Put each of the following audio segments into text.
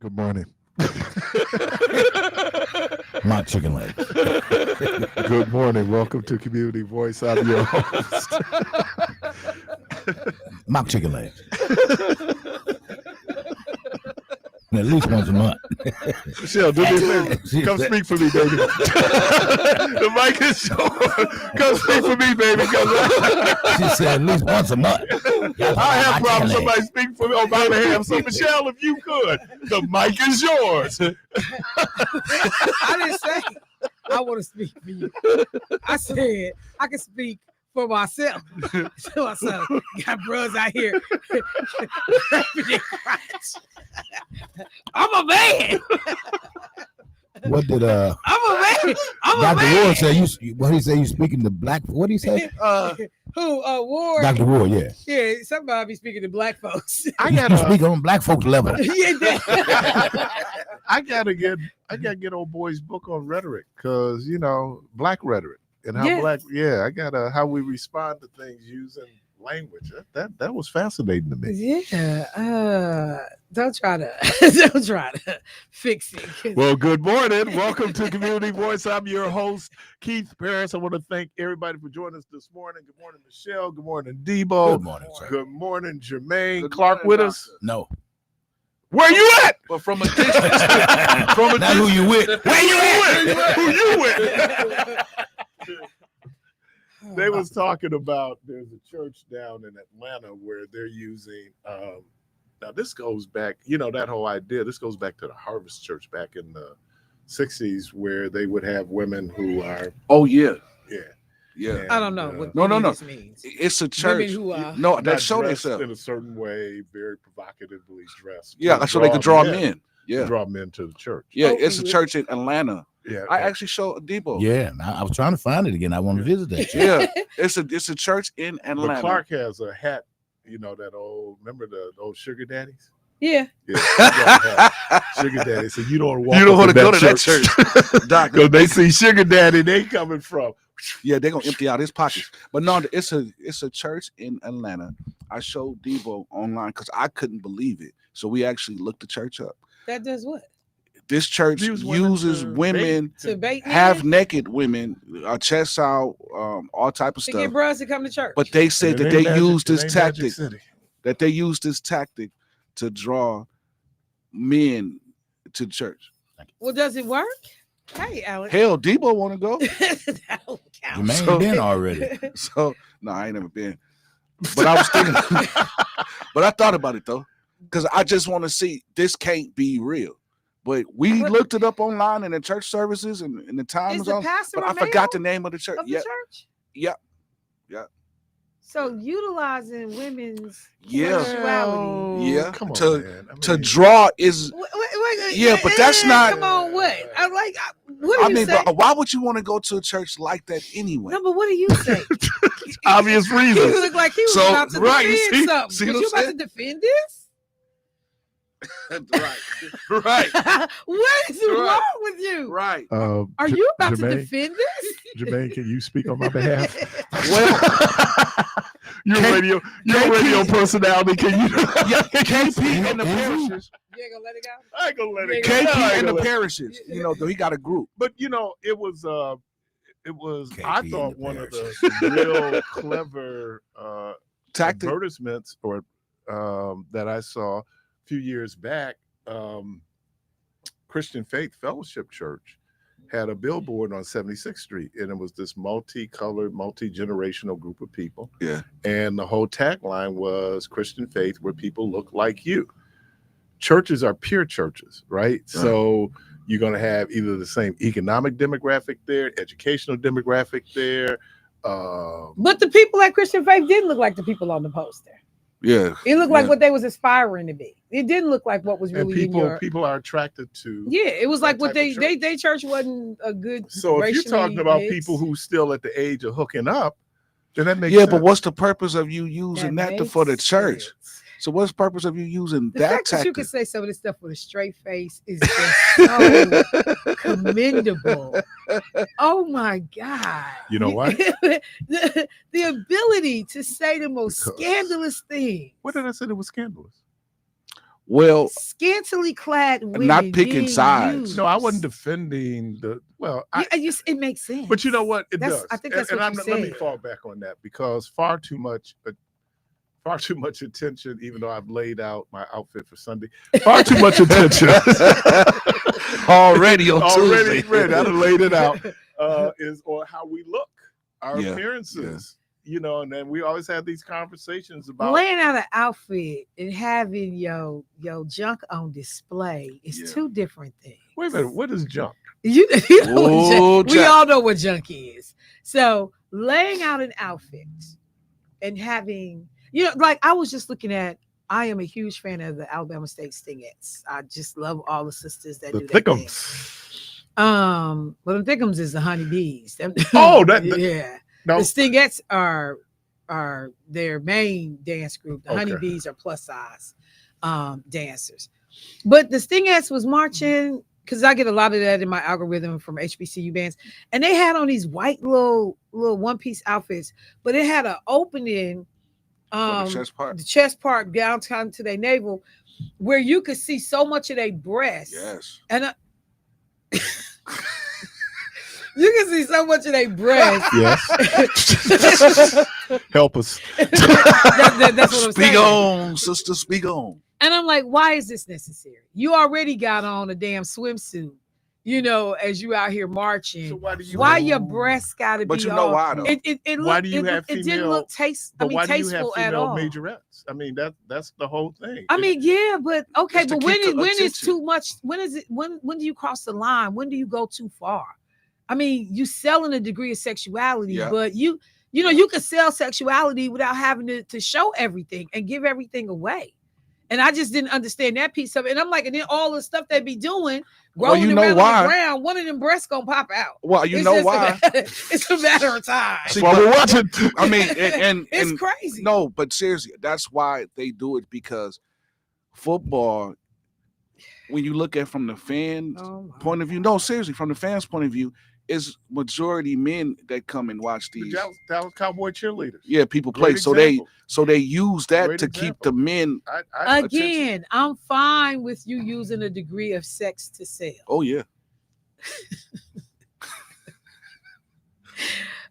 Good morning. Mock chicken legs. Good morning. Welcome to Community Voice. I'm your host. Mock chicken legs. At least once a month. Michelle, do me a favor. Come speak for me, baby. The mic is yours. Come speak for me, baby. She said at least once a month. I have problems. Somebody speak for me on my behalf. So, Michelle, if you could, the mic is yours. I didn't say I want to speak for you. I said I can speak for myself. So I said, got bros out here. I'm a man. What did I'm a man. I'm a Dr. man. Ward say? What did he say? You speaking to black? What did he say? Who? Ward. Dr. Ward, yeah. Yeah, somebody be speaking to black folks. I You gotta speak on black folks level. Yeah, I gotta get old boy's book on rhetoric, because black rhetoric and how I gotta how we respond to things using language. That was fascinating to me. Yeah. Don't try to fix it. Well, good morning. Welcome to Community Voice. I'm your host, Keith Parris. I want to thank everybody for joining us this morning. Good morning, Michelle. Good morning, Debo. Good morning, sir. Good morning, Jermaine. Good Clark morning, with us. No. Where you at? But from a distance, Not who you with. Where you at? Who you with? They was talking about there's a church down in Atlanta where they're using now this goes back, that whole idea, this goes back to the Harvest Church back in the 60s, where they would have women who are yeah. And, I don't know what No. this means. It's a church. Women who are No, not that show dressed themselves. in a certain way, very provocatively dressed. Yeah, to so they could draw men, men. Yeah, draw men to the church. yeah. Oh, It's a church in Atlanta. Yeah, I actually showed Debo. Yeah, I was trying to find it again. I want to visit that. Shit. Yeah. It's a church in but Atlanta. Clark has a hat. That old, remember the old sugar daddies? Yeah. Yeah, he got a hat. Sugar daddy. So you don't want You don't want to go to that church, Doc. Because they see sugar daddy, they coming from. Yeah, they're gonna empty out his pockets. But no, it's a church in Atlanta. I showed Debo online because I couldn't believe it. So we actually looked the church up. That does what? This church Use women uses to women, To bait half naked women, chests out, all type of to stuff. get bros to come to church. But they said that And it they ain't Magic- used it this ain't Magic tactic. City. That they used this tactic to draw men to church. Well, does it work? Hey, Alex. Hell, Debo want to go. That don't count. Jermaine So- been already. So no, I ain't never been. But I was thinking. But I thought about it though, because I just want to see. This can't be real. But we But- looked it up online in the church services and the times Is the on. pastor But a I forgot the male name of the church. of the Yeah, church? yeah. So utilizing women's Yeah. sexuality. Yeah, Come on, to- man. I To mean, draw is. Wait, Yeah, but that's not- Come on, what? I'm like, what do I you mean, say? but why would you want to go to a church like that anyway? No, but what do you say? obvious He reasons. looked like he was So, about to right, you defend see- something. see Was what you I'm about to defend this? right, What is Right. wrong with you? right. Are you about to Jermaine, defend this? Jermaine, can you speak on my behalf? Well, Your K- radio KP personality. Can you? yeah, KP and the parishes. You ain't gonna let it go? I ain't gonna let it Yeah, go. KP I ain't and gonna the let- parishes. Though he got a group. But it was KP I and thought the one of Parishes. the real clever Tactic. advertisements or that I saw a few years back. Christian Faith Fellowship Church had a billboard on 76th Street, and it was this multicolored, multi-generational group of people. Yeah. And the whole tagline was Christian faith where people look like you. Churches are peer churches, right? So you're going to have either the same economic demographic there, educational demographic there. But the people at Christian Faith didn't look like the people on the poster. Yeah. It looked like Yeah. what they was aspiring to be. It didn't look like what was And really in your. people are attracted to. Yeah, it was that like what type of they church wasn't a good. So if you're talking about racially people mixed. who still at the age of hooking up, then that makes Yeah, sense. but what's the purpose of you using that for the makes church? sense. So what's the purpose of you using The that fact that you tactic? can say some of this stuff with a straight face is just so commendable. Oh my God. You know what? the ability to say the most Because- scandalous thing. What did I say that was scandalous? Well, scantily clad women not picking being sides. used. No, I wasn't defending the. Well, it makes sense. but you know what? It That's- does. I think that's and what you let me said. fall back on that because far too much attention. Even though I've laid out my outfit for Sunday, far too much attention. already on Tuesday. ready. I done laid it out. Is on how we look, our Yeah, appearances. You know, and then we always have these conversations about laying out an outfit and having your junk on display is Yeah. two different things. Wait a minute, what is junk? You know what Oh, we Jack. all know what junk is. So laying out an outfit and having, like I was just looking at. I am a huge fan of the Alabama State Stingettes. I just love all the sisters that The do that thing. thickums. Well, the Thickums is the honeybees. Oh, yeah. No, The Stingettes are their main dance group. The Okay. honeybees are plus size dancers. But the Stingettes was marching because I get a lot of that in my algorithm from HBCU bands, and they had on these white little one-piece outfits, but it had an opening. the chest part. The chest part down to their navel, where you could see so much of their breasts. Yes. And you can see so much of their breasts. yes. Help us. That's what I'm Speak saying. on, sister. Speak on. And I'm like, why is this necessary? You already got on a damn swimsuit, as you out here marching. So why do you? Why your breasts got to be But you know all? why though? It Why looked, do you have it didn't female- look But why do you have tasteful at female all. majorettes? I mean, that's the whole thing. I mean, yeah, but okay, Just to but when keep the is attention. too much? When is it? When do you cross the line? When do you go too far? I mean, you selling a degree of sexuality, Yeah. but you you could sell sexuality without having to show everything and give everything away. And I just didn't understand that piece of it. And I'm like, and then all the stuff they be doing, Well, rolling you know around why. on the ground, one of them breasts gonna pop out. Well, you It's know just why. it's a matter of time. See, While we're watching. I mean, and It's crazy. no, but seriously, that's why they do it, because football, when you look at from the fan Oh my point of view, no, seriously, from the fans' point of view, is majority men that come and watch The these. Dallas Cowboy cheerleaders. Yeah, people Great play. example. So they use that Great to keep example. the men. I Again, I'm fine with you using a degree of sex to sell. Oh yeah.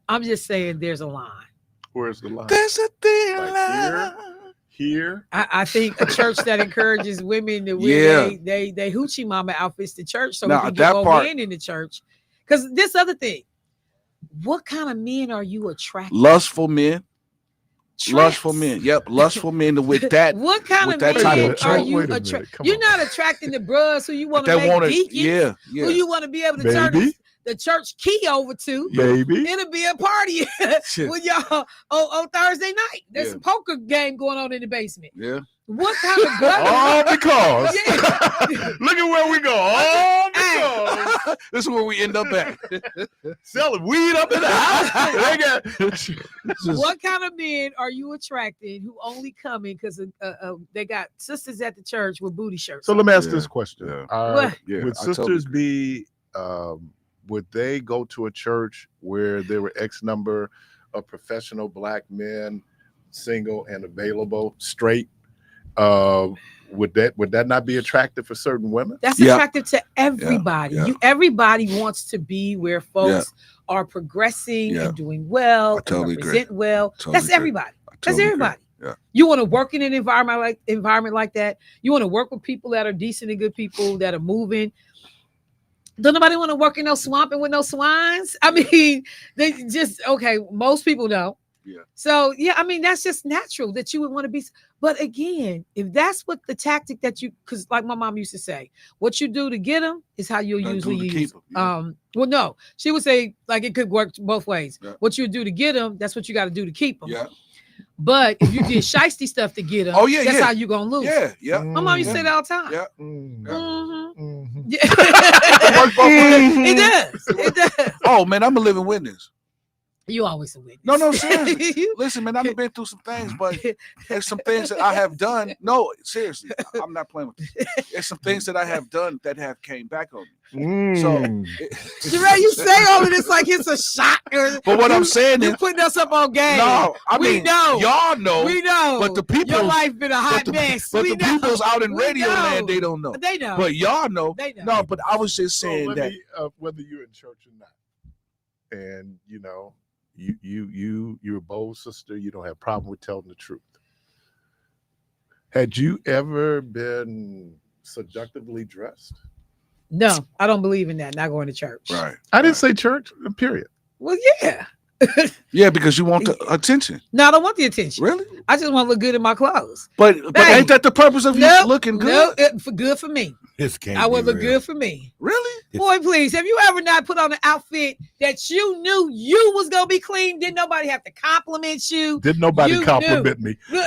I'm just saying there's a line. where's the line? There's a thin Like line. Here. I think a church that encourages women to Yeah. wear they hoochie mama outfits to church so Now, we can that get more part- men in the church. Because this other thing, what kind of men are you attracting? Lustful men. Lustful Tramps. men. Yep, lustful men with that. What kind with of that type men of are tone. you Wait a minute, attracting? come You're on. not attracting the bros who you want to That make want to. deacons, Yeah, who yeah. you want to be able to turn Maybe. the church key over to. Maybe. It'll be a party Shit. with y'all on Thursday night. There's Yeah. a poker game going on in the basement. Yeah. What kind of brother? All because. Yeah. Look at where we go. All because This is where we end up at. selling weed up in the house. They got- What kind of men are you attracting who only coming because they got sisters at the church with booty shirts? So on? let me ask Yeah, this question: yeah. What? Yeah, Would I totally sisters agree. be? Would they go to a church where there were X number of professional black men, single and available, straight? Would that not be attractive for certain women? That's Yeah. attractive to everybody. yeah. Everybody wants to be where folks Yeah. are progressing Yeah. and doing well, I totally and agree. represent well. Totally That's agree. everybody. I That's totally agree. everybody. Yeah. You want to work in an environment like that. You want to work with people that are decent and good people that are moving. Don't nobody want to work in no swamp and with no swines? I mean, they just okay. Most people don't. Yeah. So yeah, I mean that's just natural that you would want to be. But again, if that's what the tactic that you, because like my mom used to say, what you do to get them is how you'll Gotta do usually to use. keep 'em, yeah. Well, no, she would say like it could work both ways. Yeah. What you do to get them, that's what you got to do to keep them. Yeah. But if you did shiesty stuff to get them, Oh, yeah, that's yeah. how you gonna lose. Yeah. Yeah. My mom used to say that all the time. Yeah. Mm. Mhm. Mhm. Yeah. It works both ways. It does. It does. Oh man, I'm a living witness. You always a witness. No, seriously. Listen, man, I've been through some things, but there's some things that I have done. No, seriously, I'm not playing with this. There's some things that I have done that have came back on me. So, Jerry, you say all of this like it's a shot. But what I'm saying you're is, putting us up on game. No, I mean, know. Y'all know. We know. But the people, your life been a hot mess. But the people's out in radio land, they don't know. They know. But y'all know. They know. No, but I was just saying that whether you're in church or not, and you know, you're a bold sister. You don't have a problem with telling the truth. Had you ever been seductively dressed? No, I don't believe in that. Not going to church. Right. I didn't say church. Period. Well, yeah. Yeah, because you want the attention. No, I don't want the attention. Really? I just want to look good in my clothes. But ain't that the purpose of you looking good? No, good for me. This can't I would be look real. good for me. Really? Boy, please. Have you ever not put on an outfit that you knew you was gonna be clean? Didn't nobody have to compliment you? Didn't nobody compliment me? Sorry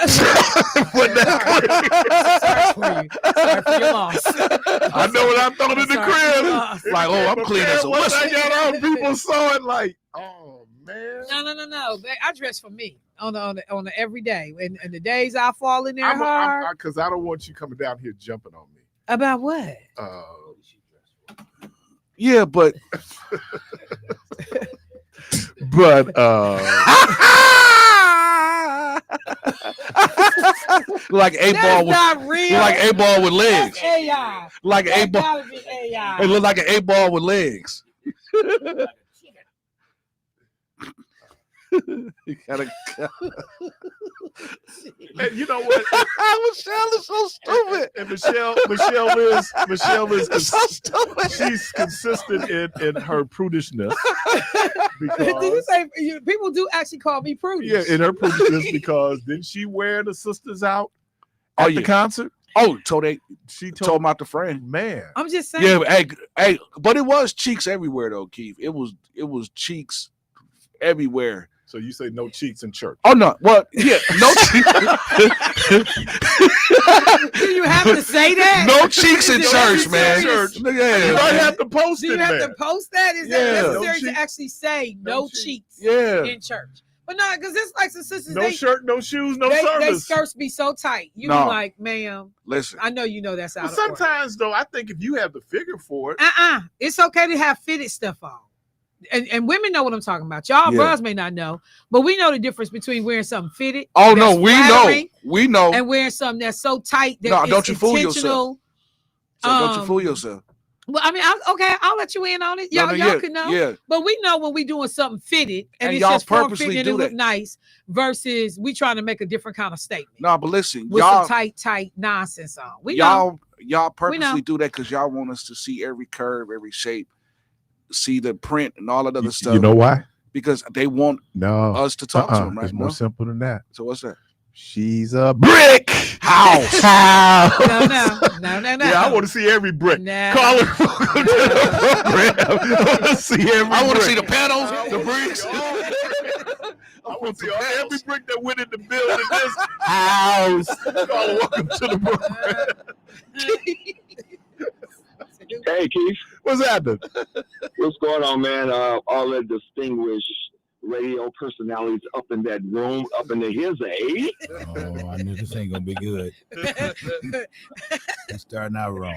for your loss. I know what I thought in the crib. Like, oh, I'm clean as a Once whistle. I got on, people saw it like, oh man. No. I dress for me on the everyday. And the days I fall in there hard. Because I don't want you coming down here jumping on me. About what? Yeah, but like a ball with not real. like a ball with legs. That's AI. Like a That ball. gotta be AI. It looked like an 8-ball with legs. You gotta. And you know what? Michelle is so stupid. And Michelle is So stupid. she's consistent in her prudishness. Did you Because, say people do actually call me prudish? yeah, in her prudishness because didn't she wear the sisters out Oh, at yeah. the concert? Oh, told She told my the friend. man. I'm just saying. Yeah, hey, but it was cheeks everywhere though, Keith. It was cheeks everywhere. So you say no cheeks in church? Oh no, well, yeah, no cheeks. Do you have to say that? No cheeks in Is it church, man. necessary? Yeah, You might have to post Do you it, have man. to post that? Is Yeah. that No necessary to cheeks. actually say no cheeks yeah. in church? But no, because it's like some sisters. No shirt, no shoes, no they service. skirts be so tight. You No. be like, ma'am, Listen, I know you know that's out But of order. sometimes though, I think if you have the figure for it, It's okay to have fitted stuff on. And women know what I'm talking about. Y'all Yeah. bros may not know, but we know the difference between wearing something fitted. oh no, that's we flattering, know. and wearing something that's so tight that No, it's don't you fool yourself. intentional. So don't you fool yourself. Well, I mean, I'll let you in on it. Y'all can know. Yeah, But we know when we doing something fitted and And it's y'all just form purposely fitting and do it look that. nice versus we trying to make a different kind of statement no, but listen, with y'all, some tight nonsense on. We know. y'all know. purposely do that because y'all want us to see every curve, every shape, see the print and all that other stuff. you know why? Because they want No, us to talk to them, right? it's more No? simple than that. So what's that? She's a brick house. No. Yeah, I want to see every brick. Nah. Call it. Welcome to the program. I want to see every. I want to brick. see the panels, I the wanna bricks. see all the- I want to see every brick that went in the building. This house. Call it welcome to the program. Hey, Keith, What's happening? what's going on, man? All the distinguished radio personalities up in that room, up in his age. Oh, I knew this ain't gonna be good. It's starting out wrong.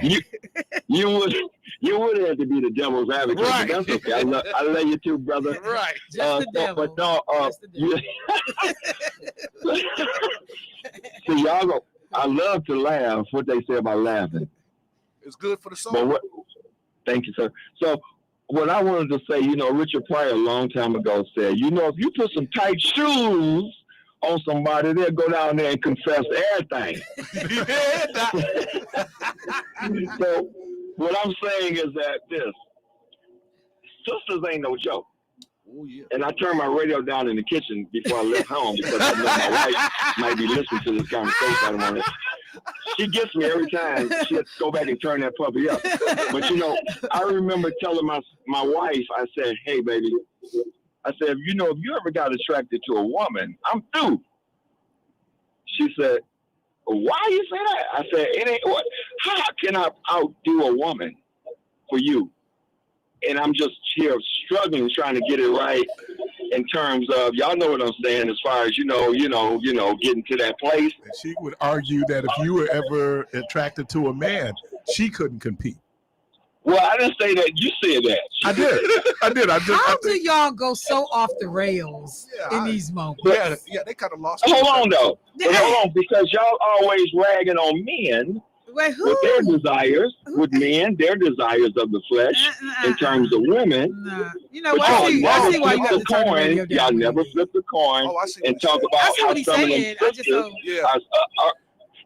You would have to be the devil's advocate. Right. But that's okay. I love you too, brother. Right. Just the devil. But no, Just the devil. see, y'all go. I love to laugh. What they say about laughing. It's good for the soul. But what? Thank you, sir. So, what I wanted to say, Richard Pryor a long time ago said, if you put some tight shoes on somebody, they'll go down there and confess everything. So, what I'm saying is that sisters ain't no joke. Oh, yeah. And I turned my radio down in the kitchen before I left home because I know my wife might be listening to this conversation. I don't want to. She gets me every time. She has to go back and turn that puppy up. But I remember telling my wife, I said, "Hey, baby," I said, if you ever got attracted to a woman, I'm through. She said, "Why you say that?" I said, "It ain't what. How can I outdo a woman for you?" And I'm just here struggling, trying to get it right. in terms of, y'all know what I'm saying, as far as, getting to that place. And she would argue that if you were ever attracted to a man, she couldn't compete. Well, I didn't say that. You said that. I did. How do y'all go so off the rails in these moments? Yeah, they kind of lost. Hold on, though. But hold on, because y'all always ragging on men. Wait, who? With their desires, with men, their desires of the flesh, in terms of women. You know what? I see why you have to turn the radio down. Y'all never flip the coin and talk about how some of them sisters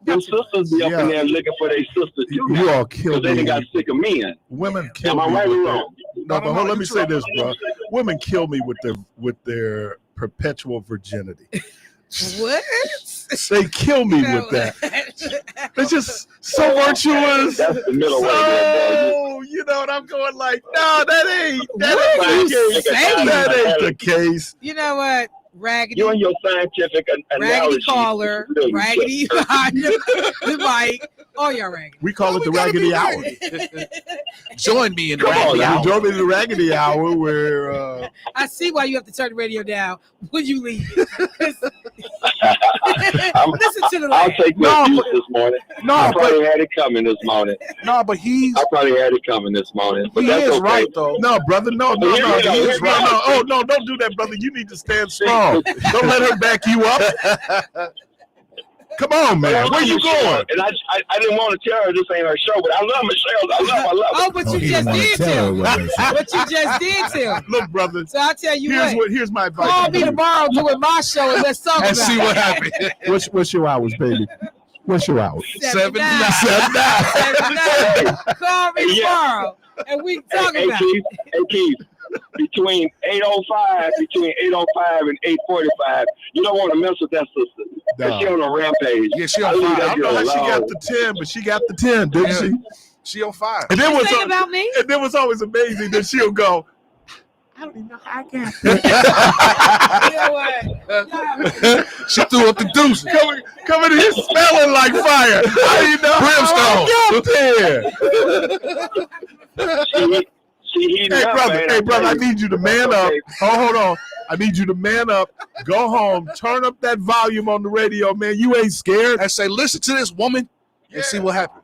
them sisters be up in there looking for their sister too. You all kill me. Because they got sick of men. Women kill me. Am I right or wrong? No, but hold, let me say this, bro. Women kill me with their perpetual virginity. What? They kill me with that. They're just so virtuous. That's the middle way. You know what I'm going like? No, that ain't the case. You know what? Raggedy. You and your scientific analogy. Raggedy caller, raggedy Mike. Oh, y'all raggedy. We call it the raggedy hour. Join me in the raggedy hour. Join me in the raggedy hour where I see why you have to turn the radio down when you leave. Listen to the I'll take my juice this morning. I probably had it coming this morning. No, but I probably had it coming this morning. But that's okay. Right though. No, brother, no. He is right. No, oh no, don't do that, brother. You need to stand strong. Don't let her back you up. Come on, man. Where you going? And I didn't want to tell her this ain't her show, but I love Michelle. I love her. Oh, but you just did tell her. But you just did tell her. Look, brother. So I'll tell you here's my advice. Call me tomorrow doing my show and let's talk about it. And see what happens. What's your hours, baby? What's your hours? 79. Call me tomorrow and we can talk about it. Hey, Keith. Between 8:05 and 8:45, you don't want to mess with that sister. No. She on a rampage. Yeah, she on fire. I don't know how she got the 10, but she got the 10, didn't she? She on fire. And then about me? And then was always amazing that she'll go, I don't even know how I got You know what? She threw up the deuce. Coming in here smelling like fire. Brimstone. Hey, brother, I need you to man up. Oh, hold on. I need you to man up. Go home. Turn up that volume on the radio, man. You ain't scared. And say, listen to this woman and see what happens.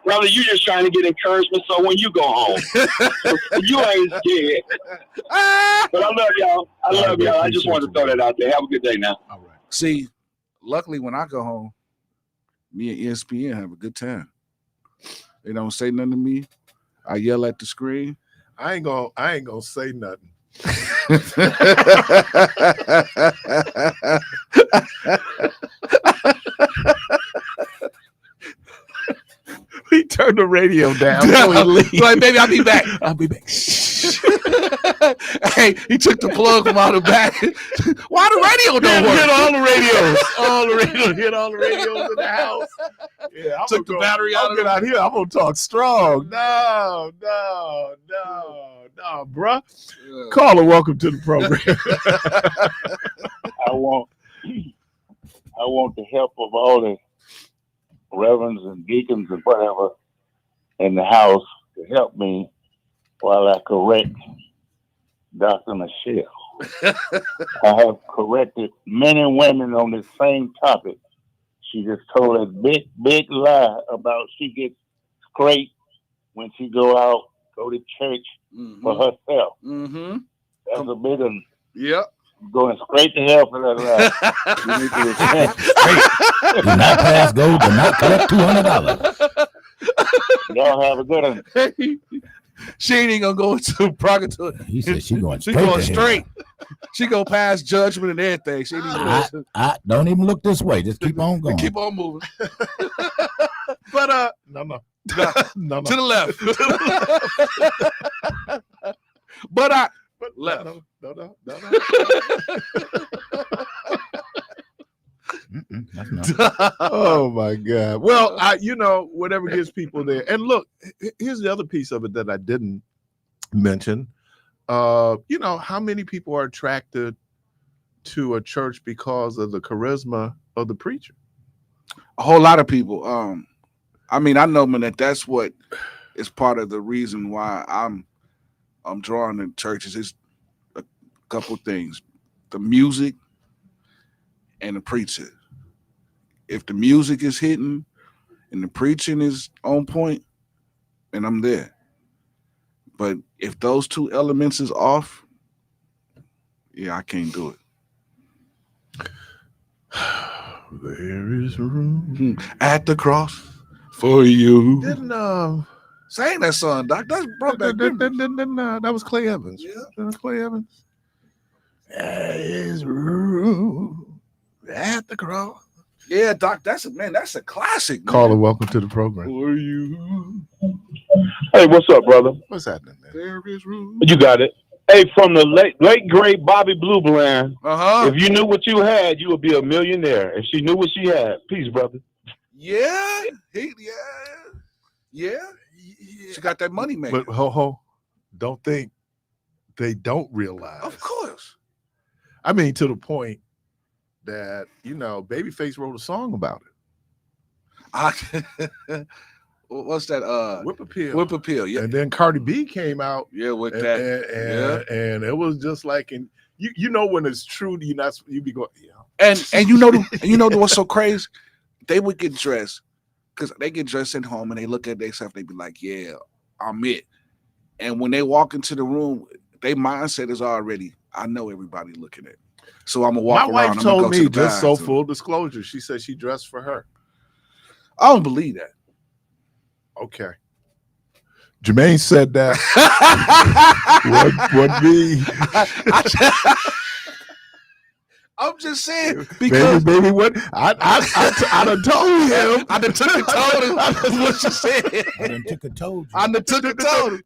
Brother, you just trying to get encouragement so when you go home, you ain't scared. But I love y'all. I just wanted to throw that out there. Have a good day now. All right. See, luckily when I go home, me and ESPN have a good time. They don't say nothing to me. I yell at the screen. I ain't gonna say nothing. We turn the radio down. Like, baby, I'll be back. Hey, he took the plug from out the back. Why the radio don't work? Hit all the radios. Hit all the radios in the house. Yeah, I'm took the battery out. I'll get out here. I'm gonna talk strong. No, bruh. Yeah. Caller, welcome to the program. I want the help of all the reverends and deacons and whatever in the house to help me while I correct Dr. Michelle. I have corrected many women on the same topic. She just told a big lie about she gets scraped when she go to church for herself. Mm-hmm. That's a big one. Yep. Going straight to hell for that lie. You need to repent. Do not pass go. Do not collect $200. Y'all have a good one. She ain't even gonna go into purgatory. He said she going straight. She going straight. She go past judgment and everything. She ain't I don't even look this way. Just keep on going. Keep on moving. But no. To the left. But left. No. Oh my God. Well, whatever gets people there. And look, here's the other piece of it that I didn't mention. How many people are attracted to a church because of the charisma of the preacher? A whole lot of people. I know, man, that's what is part of the reason why I'm drawn to churches. Is couple things: the music and the preaching. If the music is hitting and the preaching is on point, and I'm there. But if those two elements is off, yeah, I can't do it. There is room At the cross for you. Didn't Sang that song, Doc. That's brought back memories. that was Clay Evans. Yeah. That was Clay Evans. There is room at the cross. Yeah, Doc. That's a classic. Man. Caller, welcome to the program. For you. Hey, what's up, brother? What's happening, man? There is room. You got it. Hey, from the late great Bobby Blue Bland. Uh-huh. If you knew what you had, you would be a millionaire. If she knew what she had, peace, brother. Yeah. Yeah. She got that money maker. But ho, don't think they don't realize. Of course. I mean, to the point that, Babyface wrote a song about it. What's that? Whip Appeal. Whip Appeal, yeah. And then Cardi B came out. Yeah, with that. And it was just like, and you know when it's true, you be going, yeah. And you know what's so crazy? They would get dressed because they get dressed at home and they look at themselves, they be like, yeah, I'm it. And when they walk into the room, their mindset is already, I know everybody looking at me. So I'm gonna walk around. My wife told me, just so bathroom. full disclosure, she said she dressed for her. I don't believe that. Okay. Jermaine said that. What me? I'm just saying because baby, what I done told him. I done took and told him. That's what she said. I done took and told you. I done took and told him.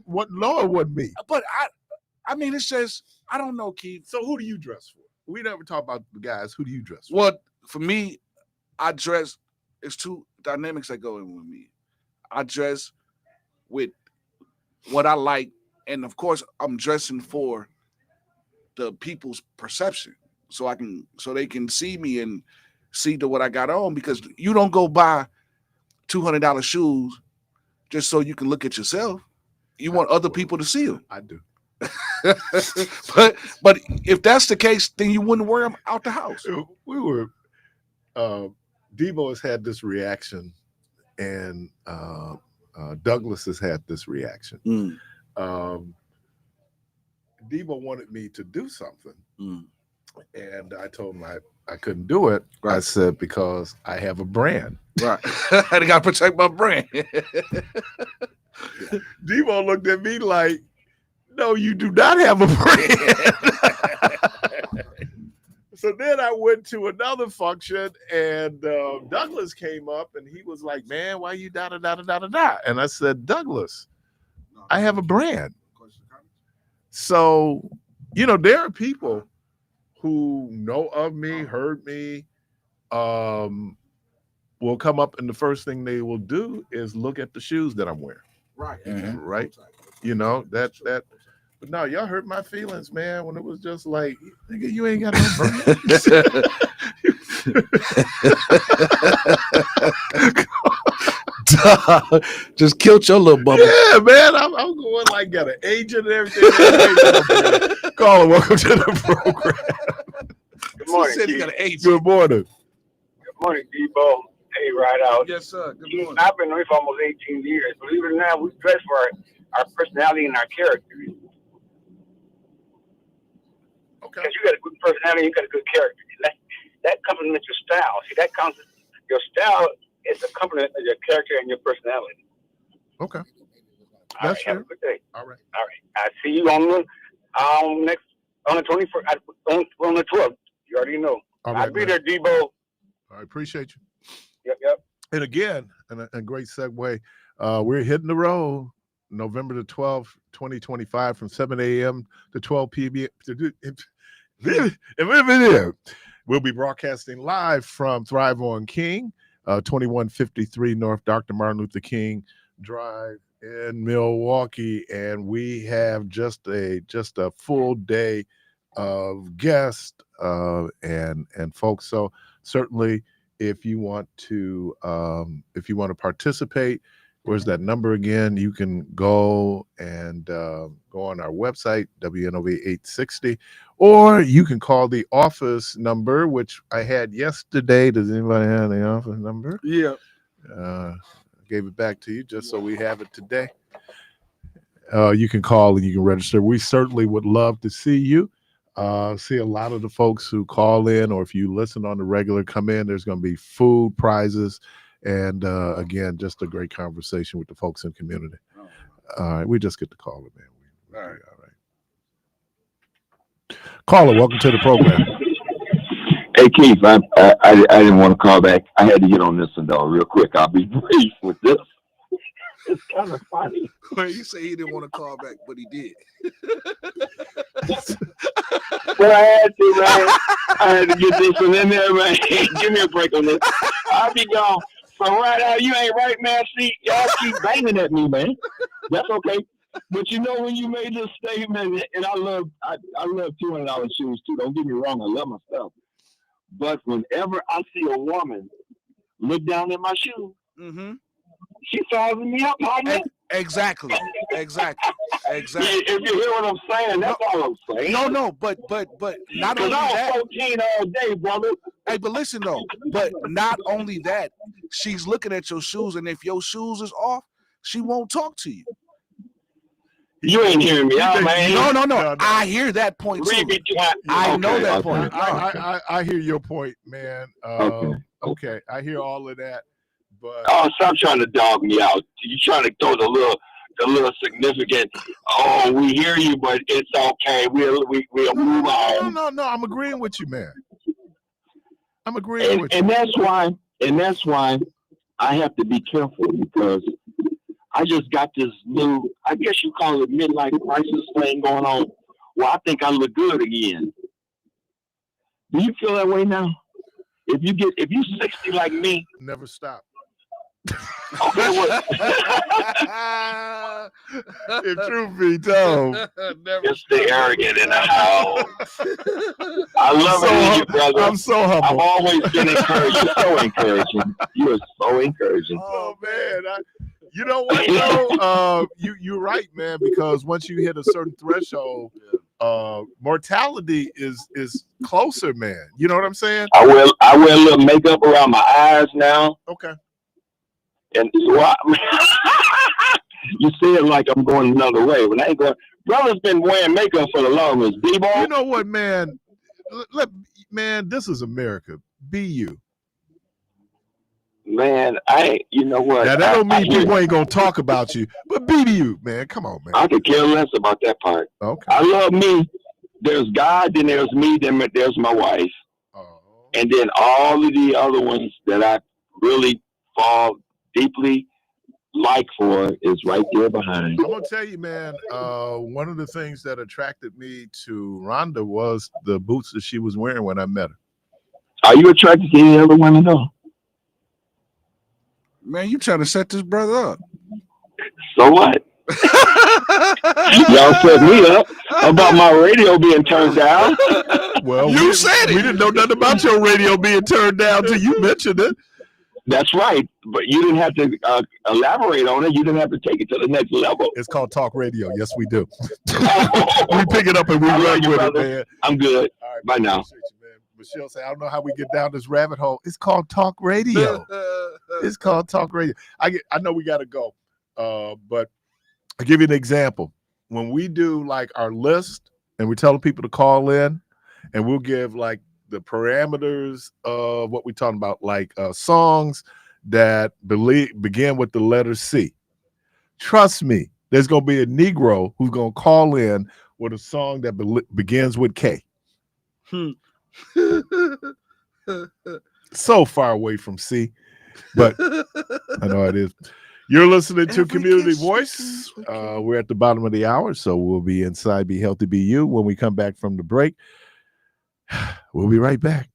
What Lord wasn't me. But I mean, it's just I don't know, Keith. So who do you dress for? We never talk about the guys. Who do you dress for? Well, for me, I dress. It's two dynamics that go in with me. I dress with what I like, and of course, I'm dressing for the people's perception, so they can see me and see what I got on. Because you don't go buy $200 shoes just so you can look at yourself. You want other people to see them. I do. but if that's the case, then you wouldn't wear them out the house. We were. Debo has had this reaction, and Douglas has had this reaction. Debo wanted me to do something, and I told him I couldn't do it. Right. I said, because I have a brand. Right. I got to protect my brand. Debo looked at me like, no, you do not have a brand. So then I went to another function, and Douglas came up, and he was like, man, why you da-da-da-da-da-da? And I said, Douglas, I have a brand. So, there are people who know of me, heard me, will come up, and the first thing they will do is look at the shoes that I'm wearing. Right. Mm-hmm. Right. That. But no, y'all hurt my feelings, man, when it was just like, nigga, you ain't got no brand. Just killed your little bubble. Yeah, man. I'm going like got an agent and everything. Caller, welcome to the program. Good morning. Said he got an agent. Good morning. Good morning, Debo. Hey, right out. Yes, sir. Good morning. I've been with for almost 18 years. Believe it or not, we dress for our personality and our character. Okay. Because you got a good personality, you got a good character. That complements your style. See, your style is a complement of your character and your personality. Okay. All right, have a good day. All right. I see you on the 21st, on the 12th. You already know. All right, I'll be there, Debo. I appreciate you. Yep. And again, a great segue. We're hitting the road November the 12th, 2025, from 7 a.m. to 12 p.m. We'll be broadcasting live from Thrive on King, 2153 North Dr. Martin Luther King Drive in Milwaukee, and we have just a full day of guests and folks. So certainly, if you want to participate, where's that number again? You can go and go on our website, WNOV 860, or you can call the office number, which I had yesterday. Does anybody have the office number? Yeah. I gave it back to you just so we have it today. You can call and you can register. We certainly would love to see you. See a lot of the folks who call in, or if you listen on the regular, come in. There's going to be food, prizes, and again, just a great conversation with the folks in the community. All right, we just get to call it, man. All right. All right. Caller, welcome to the program. Hey Keith, I didn't want to call back. I had to get on this one though, real quick. I'll be brief with this. It's kind of funny. Well, you say he didn't want to call back, but he did. But I had to, man. I had to get this one in there, man. Give me a break on this. I'll be gone. So right now, you ain't right, man. See, y'all keep banging at me, man. That's okay. But you know when you made this statement, and I love $200 shoes too. Don't get me wrong, I love my stuff. But whenever I see a woman look down at my shoe, Mm-hmm. she sizing me up, partner. Exactly. If you hear what I'm saying, that's all I'm saying. No, but not Because only I that. was 14 all day, brother. Hey, but listen though, but not only that, she's looking at your shoes, and if your shoes is off, she won't talk to you. You ain't hearing me out, man. No. I hear that point too. I know that point. I hear your point, man. Okay, I hear all of that, but Stop trying to dog me out. You trying to throw the little significant. Oh, we hear you, but it's okay. We'll move on. No. I'm agreeing with you, man. I'm agreeing with you, and that's why I have to be careful because I just got this new, I guess you call it midlife crisis thing going on. Well, I think I look good again. Do you feel that way now? If you 60 like me, never stop. okay, well, if truth be told, it's the arrogant in the house. I love it in you, brother. I'm so humble. I've always been encouraged. You're so encouraging. You are so encouraging. Oh man, you know what though? You're right, man. Because once you hit a certain threshold, mortality is closer, man. You know what I'm saying? I wear a little makeup around my eyes now. Okay. And so you say it like I'm going another way. When I ain't going, brother's been wearing makeup for the longest. D-ball. You know what, man? Man, this is America. Be you. Man, you know what? Now, that don't mean people ain't going to talk about you, but be you, man. Come on, man. I could care less about that part. Okay. I love me. There's God, then there's me, then there's my wife. Oh. And then all of the other ones that I really fall deeply like for is right there behind. I'm going to tell you, man, one of the things that attracted me to Rhonda was the boots that she was wearing when I met her. Are you attracted to any other women, though? Man, you trying to set this brother up. So what? Y'all set me up about my radio being turned down. Well, you said it. We didn't know nothing about your radio being turned down until you mentioned it. That's right, but you didn't have to elaborate on it. You didn't have to take it to the next level. It's called talk radio. Yes, we do. We pick it up and we run with it, man. I'm good. All right, bye now. You, man. Michelle said, I don't know how we get down this rabbit hole. It's called talk radio. It's called talk radio. I know we got to go, but I'll give you an example. When we do like our list and we're telling people to call in, and we'll give like the parameters of what we're talking about, like songs that begin with the letter C. Trust me, there's going to be a Negro who's going to call in with a song that begins with K. So far away from C, but I know it is. You're listening to Community Voice. We're at the bottom of the hour, so we'll be inside Be Healthy, Be You. When we come back from the break, we'll be right back.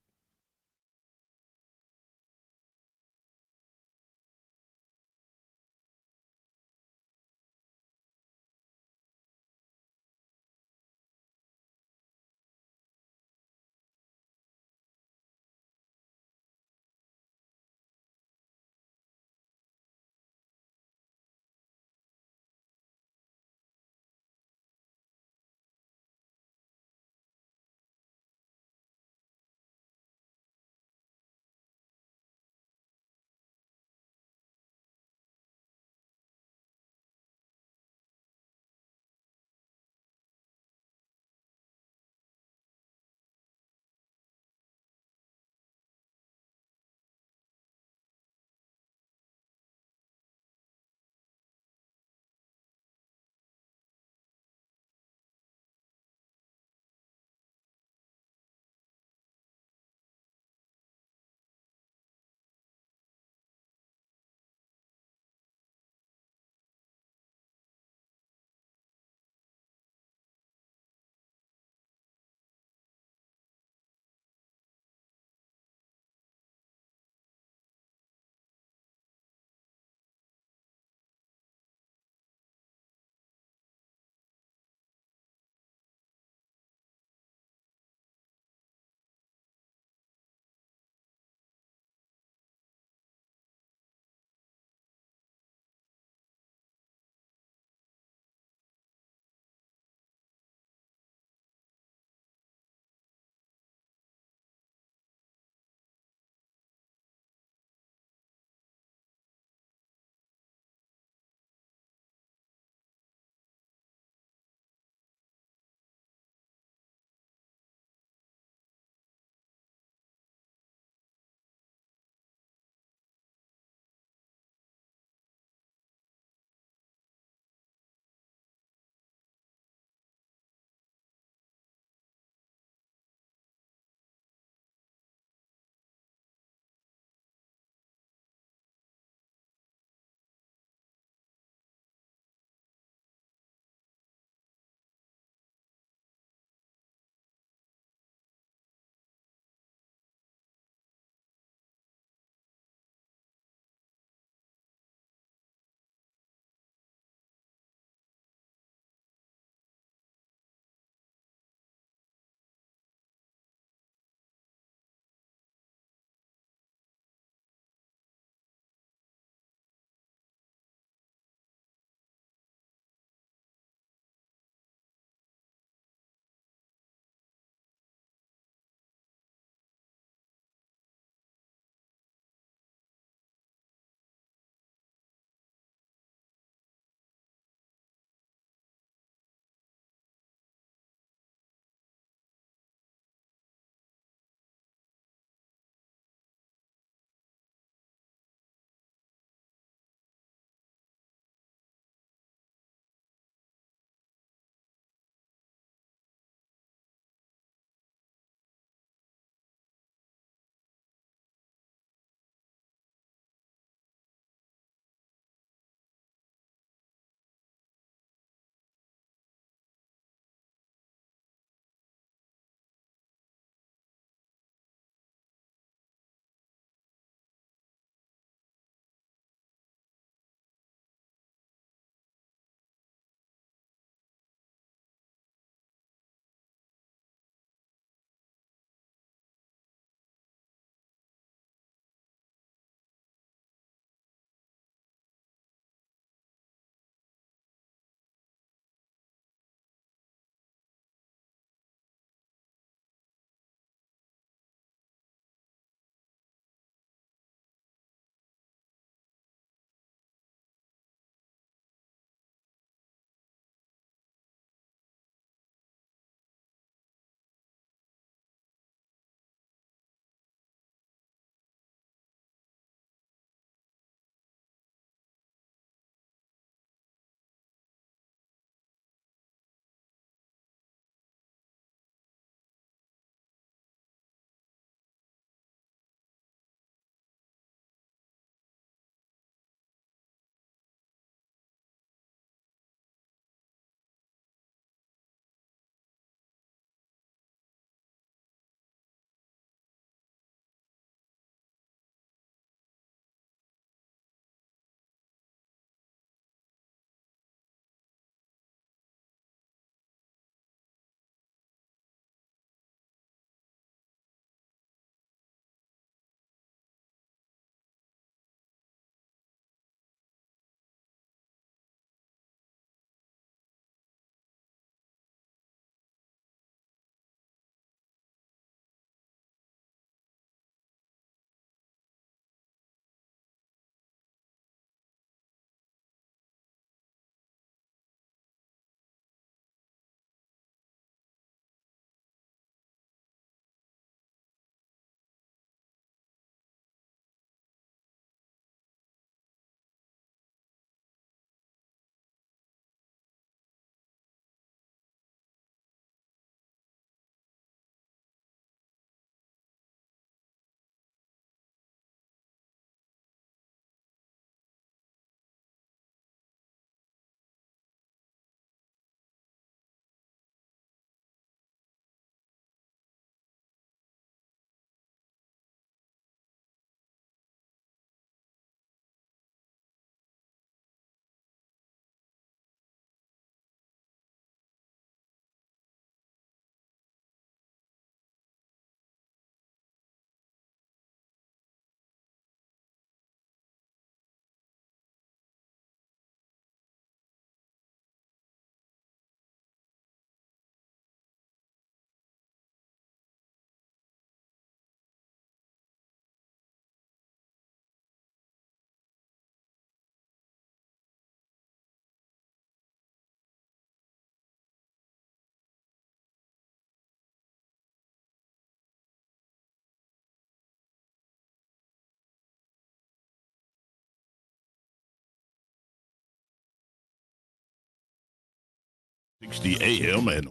60 AM and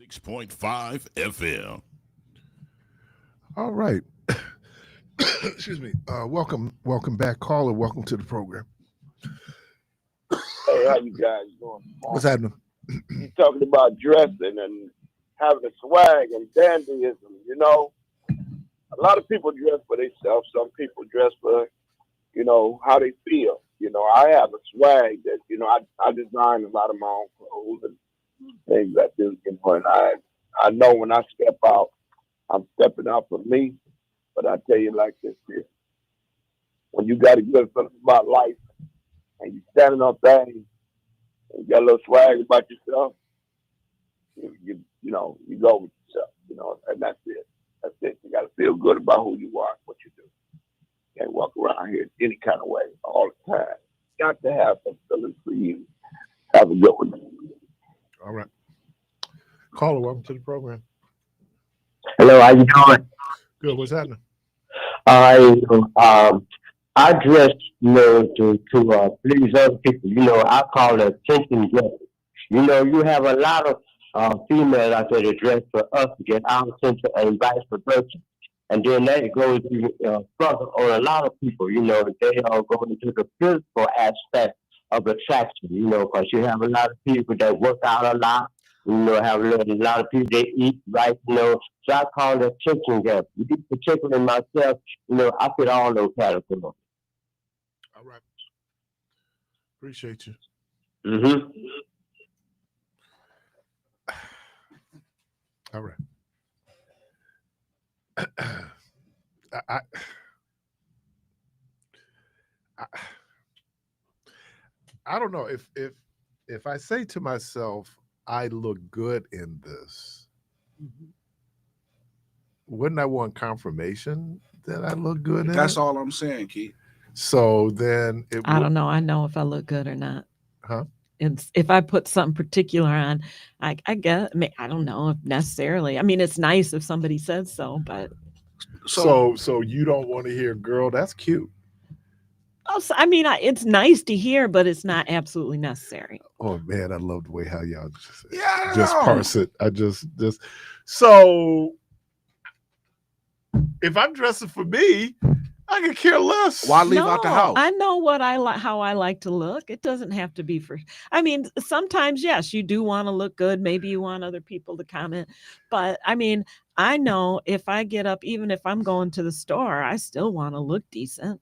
6.5 FM. All right. Excuse me. Welcome back, caller. Welcome to the program. Hey, how you guys doing? What's happening? You talking about dressing and having a swag and dandyism, you know? A lot of people dress for themselves. Some people dress for, you know, how they feel. You know, I have a swag that, you know, I design a lot of my own clothes and things I do. You know, and I know when I step out, I'm stepping out for me. But I tell you like this here. When you got a good feeling about life and you standing on things and you got a little swag about yourself, you know, you go with yourself, you know, and that's it. That's it. You got to feel good about who you are, what you do. You can't walk around here any kind of way all the time. You got to have some feelings for you. Have a good one. All right. Caller, welcome to the program. Hello, how you doing? Good. What's happening? I dress, you know, to please other people. You know, I call it attention getter. You know, you have a lot of females out there that dress for us to get our attention and vice versa. And then that goes further on a lot of people. You know, they all go into the physical aspect of attraction. You know, because you have a lot of people that work out a lot. You know, have a lot of people that eat right, you know. So I call it attention getter. Particularly myself, you know, I fit all those categories. All right. Appreciate you. Mm-hmm. All right. I don't know if I say to myself, I look good in this, wouldn't I want confirmation that I look good in That's it? all I'm saying, Keith. So then I don't know. I know if I look good or not. Huh? If I put something particular on, I guess, I don't know if necessarily. I mean, it's nice if somebody says so, but. So you don't want to hear, girl, that's cute. Also, I mean, it's nice to hear, but it's not absolutely necessary. Oh man, I love the way how y'all Yeah, just parse it. I just so if I'm dressing for me, I could care less. Why leave out the house? I know what I like, how I like to look. It doesn't have to be for. I mean, sometimes yes, you do want to look good. Maybe you want other people to comment, but I mean, I know if I get up, even if I'm going to the store, I still want to look decent.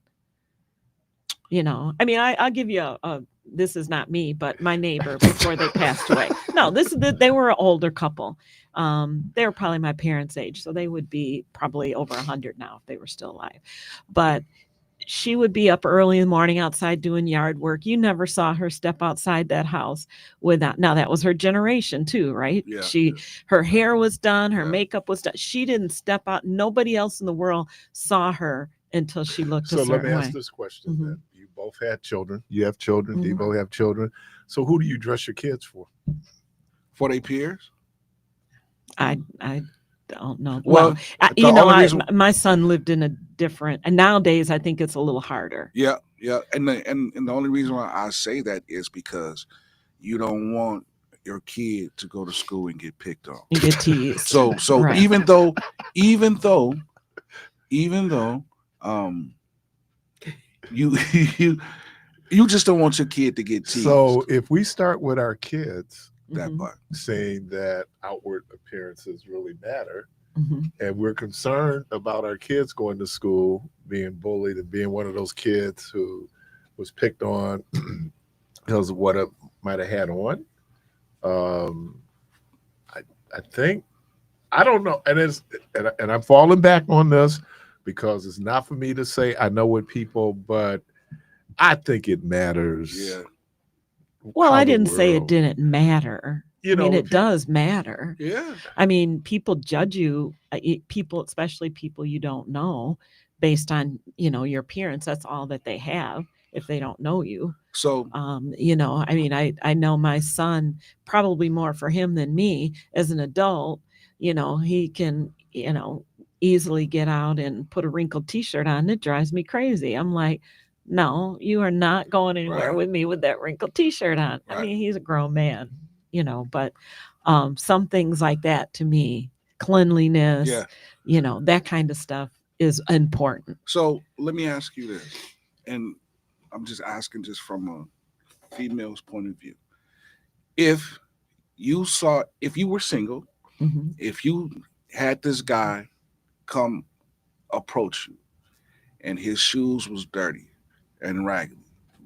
You know, I mean, I'll give you a this is not me, but my neighbor before they passed away. No, they were an older couple. They were probably my parents' age, so they would be probably over 100 now if they were still alive. But she would be up early in the morning outside doing yard work. You never saw her step outside that house without. Now that was her generation too, right? Yeah. Her hair was done, her makeup was done. She didn't step out. Nobody else in the world saw her until she looked a certain way. So let me ask this question then. You both had children. You have children. Devo have children. So who do you dress your kids for? For their peers? I don't know. Well, my son lived in a different, and nowadays I think it's a little harder. Yeah. And the only reason why I say that is because you don't want your kid to go to school and get picked on. And get teased. So right. even though you just don't want your kid to get teased. So if we start with our kids, that part, saying that outward appearances really matter, and we're concerned about our kids going to school, being bullied, and being one of those kids who was picked on because of what it might have had on. I think, I don't know, and I'm falling back on this because it's not for me to say I know what people, but I think it matters. Yeah. Well, I didn't say it didn't matter. I mean, it does matter. Yeah. I mean, people judge you, people, especially people you don't know, based on, your appearance. That's all that they have if they don't know you. So, I mean, I know my son, probably more for him than me as an adult, he can, easily get out and put a wrinkled t-shirt on. It drives me crazy. I'm like, no, you are not going anywhere with me with that wrinkled t-shirt on. Right. I mean, he's a grown man. you know, but some things like that to me, cleanliness, Yeah. you know, that kind of stuff is important. So let me ask you this, and I'm just asking just from a female's point of view. If you were single, Mhm. if you had this guy come approach you and his shoes was dirty and raggedy,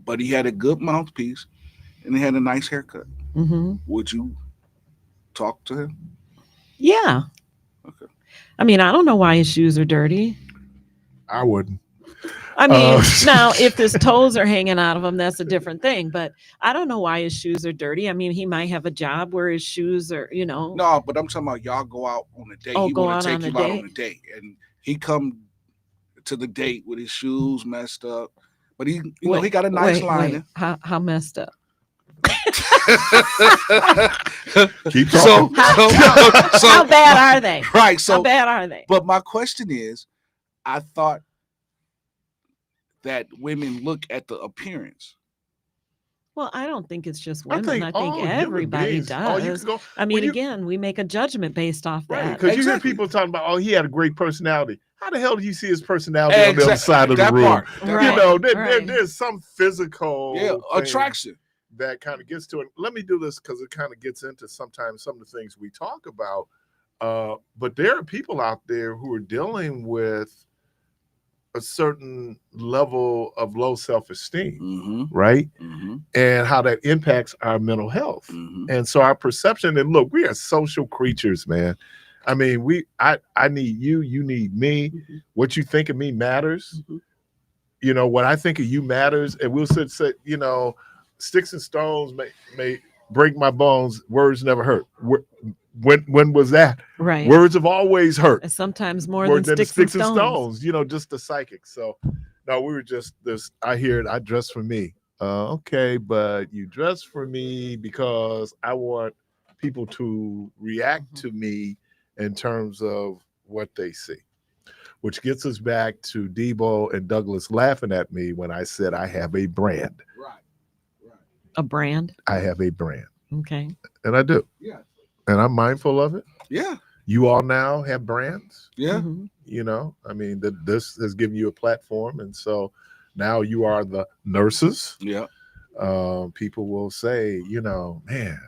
but he had a good mouthpiece and he had a nice haircut, Mhm. would you talk to him? Yeah. Okay. I mean, I don't know why his shoes are dirty. I wouldn't. I mean, Uh, now if his toes are hanging out of him, that's a different thing. But I don't know why his shoes are dirty. I mean, he might have a job where his shoes are, you know. No, but I'm talking about y'all go out on a date. Oh, He go want out to take on you a out date? on a date, and he come to the date with his shoes messed up, but he, you know, he got a nice lining. How messed up? Keep So, talking. How bad are they? Right. So, How bad are they? but my question is, I thought that women look at the appearance. Well, I don't think it's just I women. think I all think human everybody beings- oh, you does. could go- I mean, well, you- again, we make a judgment based off Right, that. because you hear Exactly. people talking about, oh, he had a great personality. How the hell do you see his personality on the other side of the That room? part. That Right. You know, Right. there's some physical Yeah, thing attraction. that kind of gets to it. Let me do this because it kind of gets into sometimes some of the things we talk about. But there are people out there who are dealing with a certain level of low self-esteem, Mm-hmm. right? Mm-hmm. And how that impacts our mental health. Mm-hmm. And so our perception, and look, we are social creatures, man. I mean, I need you, you need me. Mm-hmm. What you think of me matters. Mhm. You know, what I think of you matters. And we'll say, you know, sticks and stones may break my bones. Words never hurt. When was that? Right. Words have always hurt. And sometimes more More than than sticks and stones. You know, just the psychic. So no, we were just this. I hear it. I dress for me. Okay, but you dress for me because I want people to react to me in terms of what they see, which gets us back to Debo and Douglas laughing at me when I said I have a brand. Right. Right. A brand. I have a brand, Okay. and I do, Yeah. and I'm mindful of it. Yeah. You all now have brands. Yeah. Mhm. You know, I mean, this has given you a platform, and so now you are the nurses. Yeah. People will say, you know, man,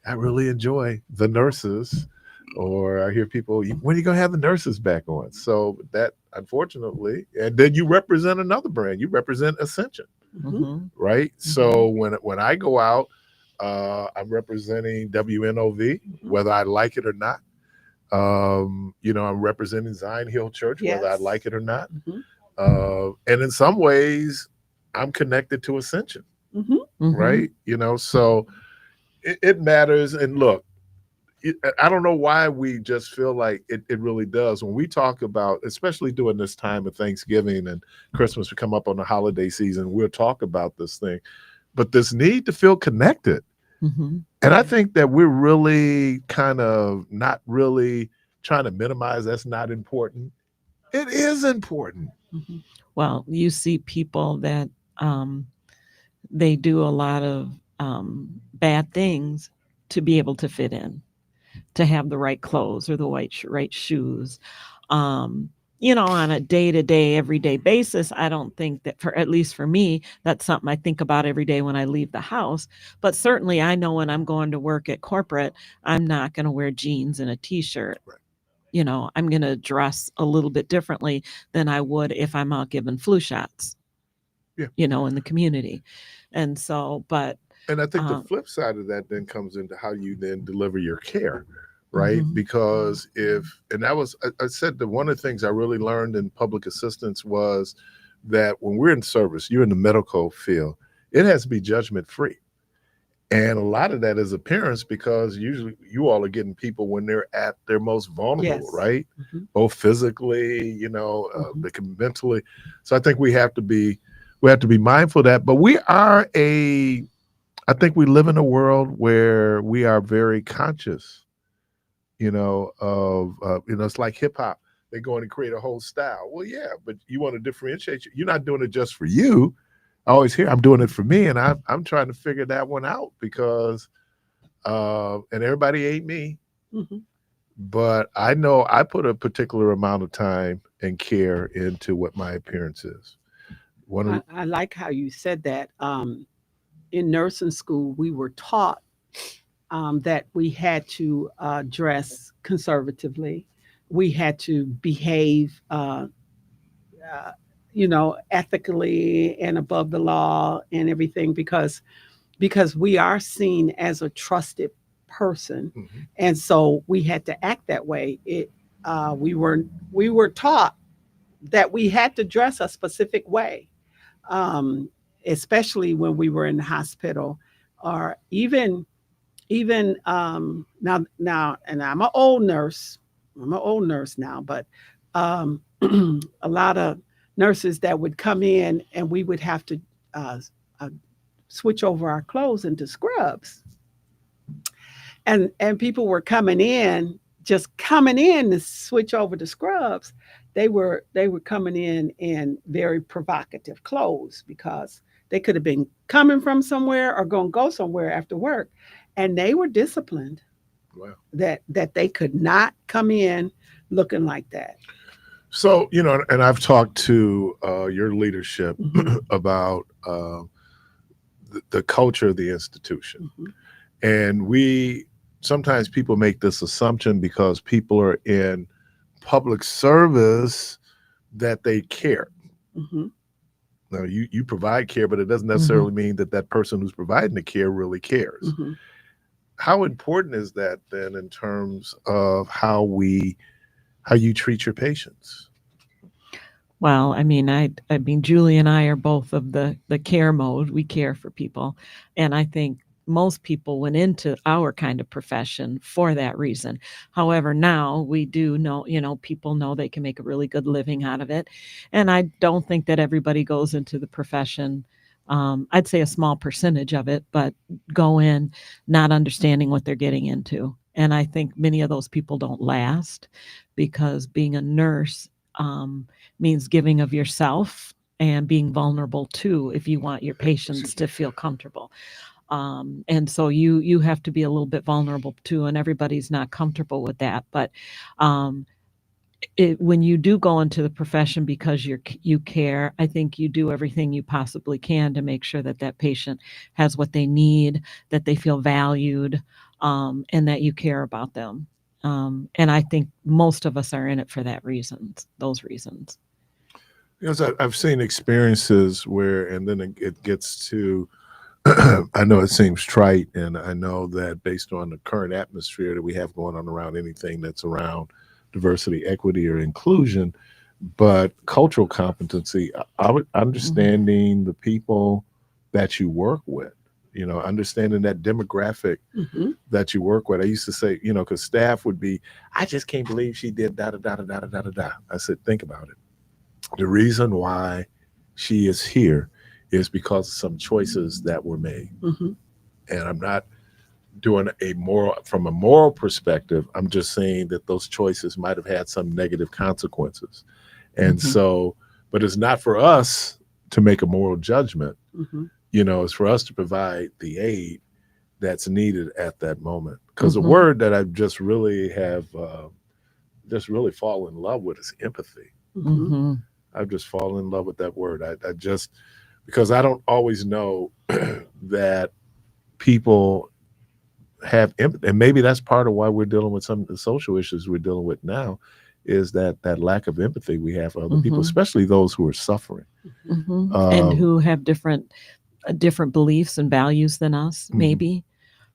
I really enjoy the nurses. Or I hear people, when are you going to have the nurses back on? So that, unfortunately, and then you represent another brand. You represent Ascension, Mhm. right? So when I go out, I'm representing WNOV, whether I like it or not. You know, I'm representing Zion Hill Church, whether I Yes. like it or not. Mhm. And in some ways, I'm connected to Ascension, Mhm. right? You know, so it matters. And look, I don't know why we just feel like it really does. When we talk about, especially during this time of Thanksgiving and Christmas, we come up on the holiday season, we'll talk about this thing. But this need to feel connected. Mhm. And I think that we're really kind of not really trying to minimize that's not important. It is important. Mhm. Well, you see people that they do a lot of bad things to be able to fit in, to have the right clothes or the right shoes. You know, on a day-to-day, everyday basis, I don't think that, for at least for me, that's something I think about every day when I leave the house. But certainly I know when I'm going to work at corporate, I'm not going to wear jeans and a t-shirt. Right. You know, I'm going to dress a little bit differently than I would if I'm out giving flu shots. Yeah. You know, in the community. And so, but And I think the flip side of that then comes into how you then deliver your care, right? Mhm. Because and that was, I said that one of the things I really learned in public assistance was that when we're in service, you're in the medical field, it has to be judgment free. And a lot of that is appearance because usually you all are getting people when they're at their most vulnerable, Yes. right? Mhm. Both physically, you know, Mhm. they can mentally. So I think we have to be mindful of that. But I think we live in a world where we are very conscious, you know, of, you know, it's like hip hop. They go in and create a whole style. Well, yeah, but you want to differentiate. You're not doing it just for you. I always hear I'm doing it for me. And I'm trying to figure that one out because and everybody ain't me, Mhm. but I know I put a particular amount of time and care into what my appearance is. One of I like how you said that. In nursing school, we were taught that we had to dress conservatively. We had to behave, uh, ethically and above the law and everything because we are seen as a trusted person, Mhm. and so we had to act that way. We were taught that we had to dress a specific way, um, especially when we were in the hospital, or even now. And I'm an old nurse. I'm an old nurse now, but um, a lot of nurses that would come in and we would have to uh, uh, switch over our clothes into scrubs, and people were coming in, just coming in to switch over to scrubs. They were coming in very provocative clothes because they could have been coming from somewhere or going to go somewhere after work, and they were disciplined Wow. that they could not come in looking like that. So, and I've talked to your leadership Mhm. about the culture of the institution. Mhm. And sometimes people make this assumption because people are in public service that they care. Mhm. Now, you provide care, but it doesn't Mm-hmm. necessarily mean that that person who's providing the care really cares. Mhm. How important is that then in terms of how you treat your patients? Well, I mean, Julie and I are both of the care mode. We care for people, and I think most people went into our kind of profession for that reason. However, now we do know, people know they can make a really good living out of it, and I don't think that everybody goes into the profession. I'd say a small percentage of it, but go in not understanding what they're getting into, and I think many of those people don't last because being a nurse. Means giving of yourself and being vulnerable too if you want your patients to feel comfortable, and so you have to be a little bit vulnerable too, and everybody's not comfortable with that, but um, when you do go into the profession because you care, I think you do everything you possibly can to make sure that that patient has what they need, that they feel valued, and that you care about them, and I think most of us are in it for those reasons. Because I've seen experiences where, and then it gets to, I know it seems trite, and I know that based on the current atmosphere that we have going on around anything that's around diversity, equity, or inclusion, but cultural competency, understanding the people that you work with, understanding that demographic Mhm. that you work with. I used to say, because staff would be, I just can't believe she did da da da da da da da da. I said, think about it. The reason why she is here is because of some choices that were made. Mhm. And I'm not doing from a moral perspective. I'm just saying that those choices might have had some negative consequences. And Mhm. so, but it's not for us to make a moral judgment. Mhm. It's for us to provide the aid that's needed at that moment. Because the Mhm. word that I just really fallen in love with is empathy. Mhm. Mhm. I've just fallen in love with that word. I just, because I don't always know that people have empathy, and maybe that's part of why we're dealing with some of the social issues we're dealing with now, is that lack of empathy we have for other people, Mhm. especially those who are suffering. Mhm. And Um, who have different beliefs and values than us, mhm. maybe.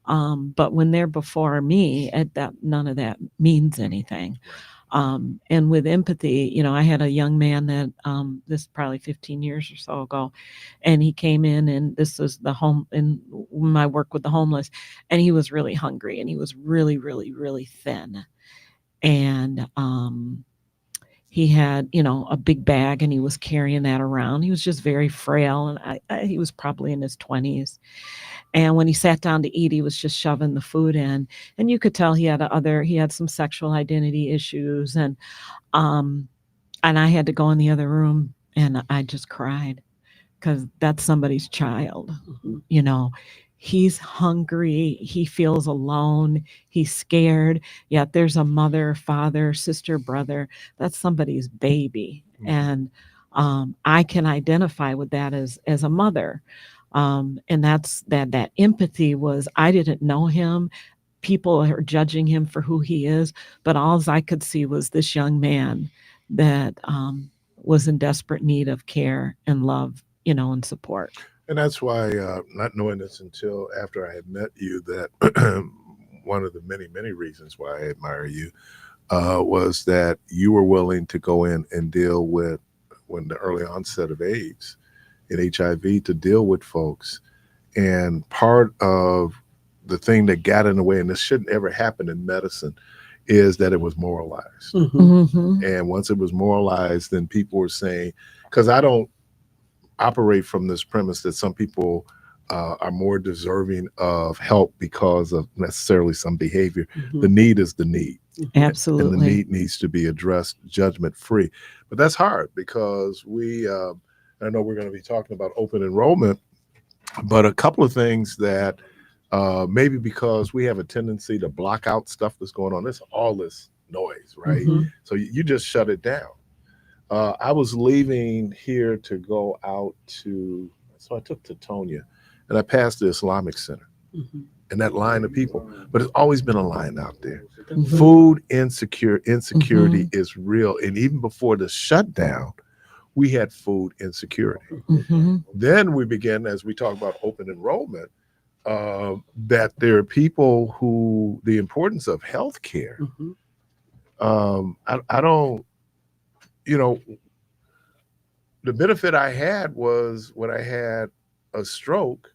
But when they're before me, none of that means anything. And with empathy, I had a young man that this is probably 15 years or so ago, and he came in, and this is in my work with the homeless, and he was really hungry, and he was really, really, really thin, and he had, a big bag, and he was carrying that around. He was just very frail, and he was probably in his 20s. And when he sat down to eat, he was just shoving the food in, and you could tell he had some sexual identity issues, um, and I had to go in the other room, and I just cried because that's somebody's child. Mhm. You know, he's hungry, he feels alone, he's scared, yet there's a mother, father, sister, brother, that's somebody's baby. And I can identify with that as a mother. And that's that empathy was, I didn't know him. People are judging him for who he is, but all I could see was this young man that was in desperate need of care and love, and support. And that's why, not knowing this until after I had met you, that one of the many, many reasons why I admire you was that you were willing to go in and deal with when the early onset of AIDS and HIV, to deal with folks. And part of the thing that got in the way, and this shouldn't ever happen in medicine, is that it was moralized. And once it was moralized, then people were saying, because I don't operate from this premise that some people are more deserving of help because of necessarily some behavior. The need is the need. Absolutely. And the need needs to be addressed judgment free. But that's hard because I know we're going to be talking about open enrollment, but a couple of things that maybe because we have a tendency to block out stuff that's going on. There's all this noise, right? So you just shut it down. I was leaving here to go out so I took Tetonia, and I passed the Islamic Center. And that line of people, but it's always been a line out there. Food insecurity is real. And even before the shutdown, we had food insecurity. Then we began, as we talk about open enrollment, that there are people who the importance of health care. I don't, the benefit I had was when I had a stroke,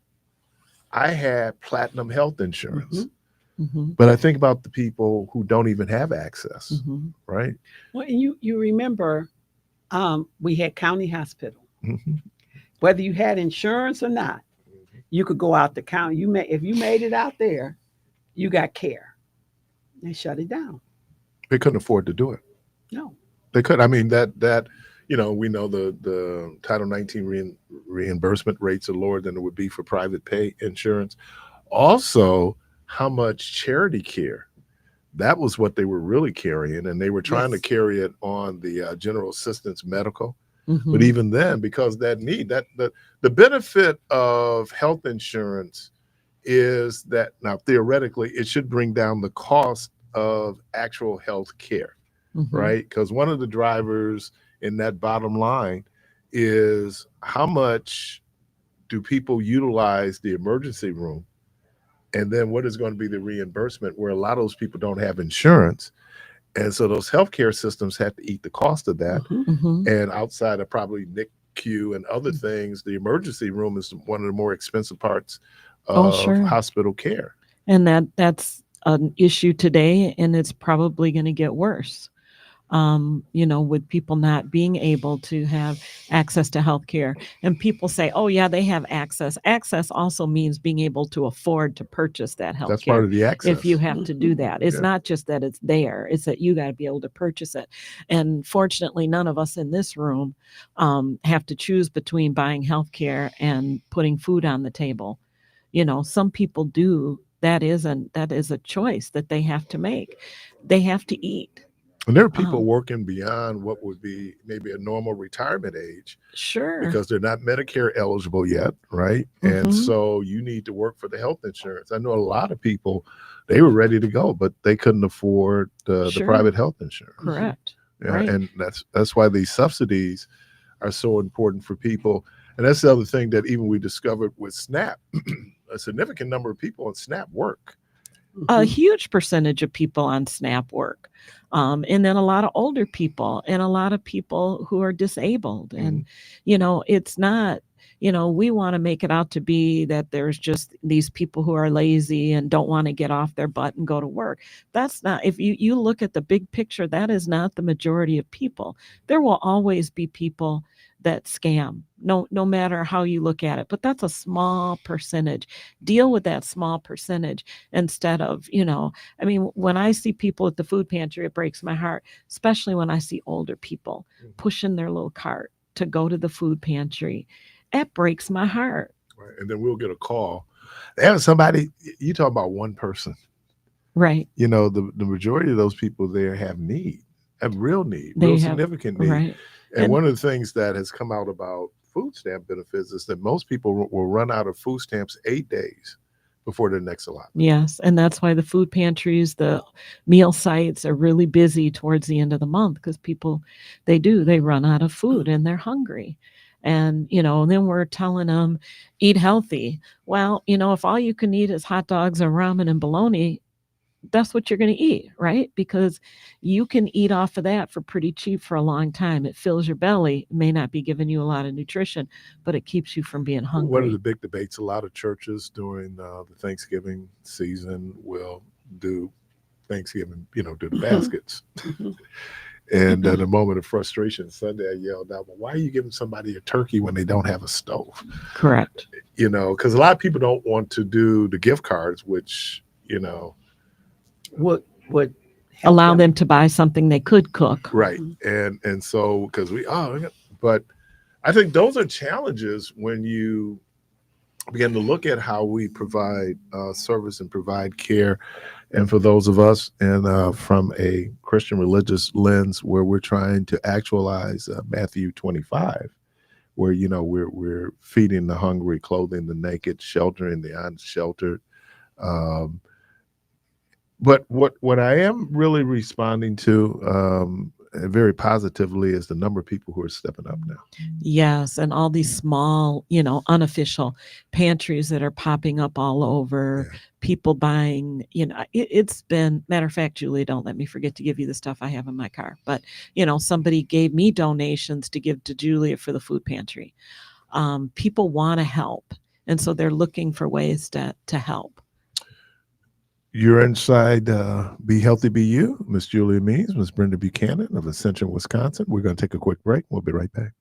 I had platinum health insurance. But I think about the people who don't even have access, right? Well, and you remember we had county hospital. Whether you had insurance or not, you could go out the county. If you made it out there, you got care. They shut it down. They couldn't afford to do it. No. They could. I mean, that we know the Title 19 reimbursement rates are lower than it would be for private pay insurance. Also, how much charity care. That was what they were really carrying, and they were trying to carry it on the general assistance medical. But even then, because that need, the benefit of health insurance is that now theoretically it should bring down the cost of actual health care, right? Because one of the drivers in that bottom line is how much do people utilize the emergency room, and then what is going to be the reimbursement, where a lot of those people don't have insurance. And so those healthcare systems have to eat the cost of that. And outside of probably NICU and other things, the emergency room is one of the more expensive parts of hospital care. And that's an issue today, and it's probably going to get worse. With people not being able to have access to healthcare. And people say, oh, yeah, they have access. Access also means being able to afford to purchase that healthcare. That's part of the access. If you have to do that. It's not just that it's there. It's that you got to be able to purchase it. And fortunately, none of us in this room have to choose between buying healthcare and putting food on the table. Some people do. That is a choice that they have to make. They have to eat. And there are people working beyond what would be maybe a normal retirement age. Sure. Because they're not Medicare eligible yet, right? And so you need to work for the health insurance. I know a lot of people, they were ready to go, but they couldn't afford the private health insurance. Correct. Yeah, right. And that's why these subsidies are so important for people. And that's the other thing that even we discovered with SNAP. A significant number of people on SNAP work. A huge percentage of people on SNAP work. And then a lot of older people and a lot of people who are disabled. And, it's not, we want to make it out to be that there's just these people who are lazy and don't want to get off their butt and go to work. That's not, if you look at the big picture, that is not the majority of people. There will always be people that scam, no matter how you look at it. But that's a small percentage. Deal with that small percentage instead of, when I see people at the food pantry, it breaks my heart, especially when I see older people pushing their little cart to go to the food pantry. It breaks my heart. Right. And then we'll get a call There's somebody, you talk about one person, Right. the majority of those people there have real need, real They have, significant need. right. And one of the things that has come out about food stamp benefits is that most people will run out of food stamps 8 days before the next allotment. Yes. And that's why the food pantries, the meal sites are really busy towards the end of the month because people, they run out of food and they're hungry. And, then we're telling them, eat healthy. Well, if all you can eat is hot dogs and ramen and bologna, that's what you're going to eat, right? Because you can eat off of that for pretty cheap for a long time. It fills your belly, it may not be giving you a lot of nutrition, but it keeps you from being hungry. One of the big debates, a lot of churches during the Thanksgiving season will do Thanksgiving, do the baskets. And at a moment of frustration Sunday, I yelled out, well, why are you giving somebody a turkey when they don't have a stove? Correct. Because a lot of people don't want to do the gift cards, which, would help allow them to buy something they could cook. right. And so because but I think those are challenges when you begin to look at how we provide service and provide care. And for those of us and from a Christian religious lens where we're trying to actualize Matthew 25, where we're feeding the hungry, clothing the naked, sheltering the unsheltered. But what I am really responding to very positively is the number of people who are stepping up now. Yes, and all these small, unofficial pantries that are popping up all over. Yeah. People buying, it's been, matter of fact, Julie, don't let me forget to give you the stuff I have in my car. But, somebody gave me donations to give to Julia for the food pantry. People want to help. And so they're looking for ways to help. You're inside Be Healthy, Be You, Miss Julia Means, Miss Brenda Buchanan of Ascension, Wisconsin. We're going to take a quick break. We'll be right back.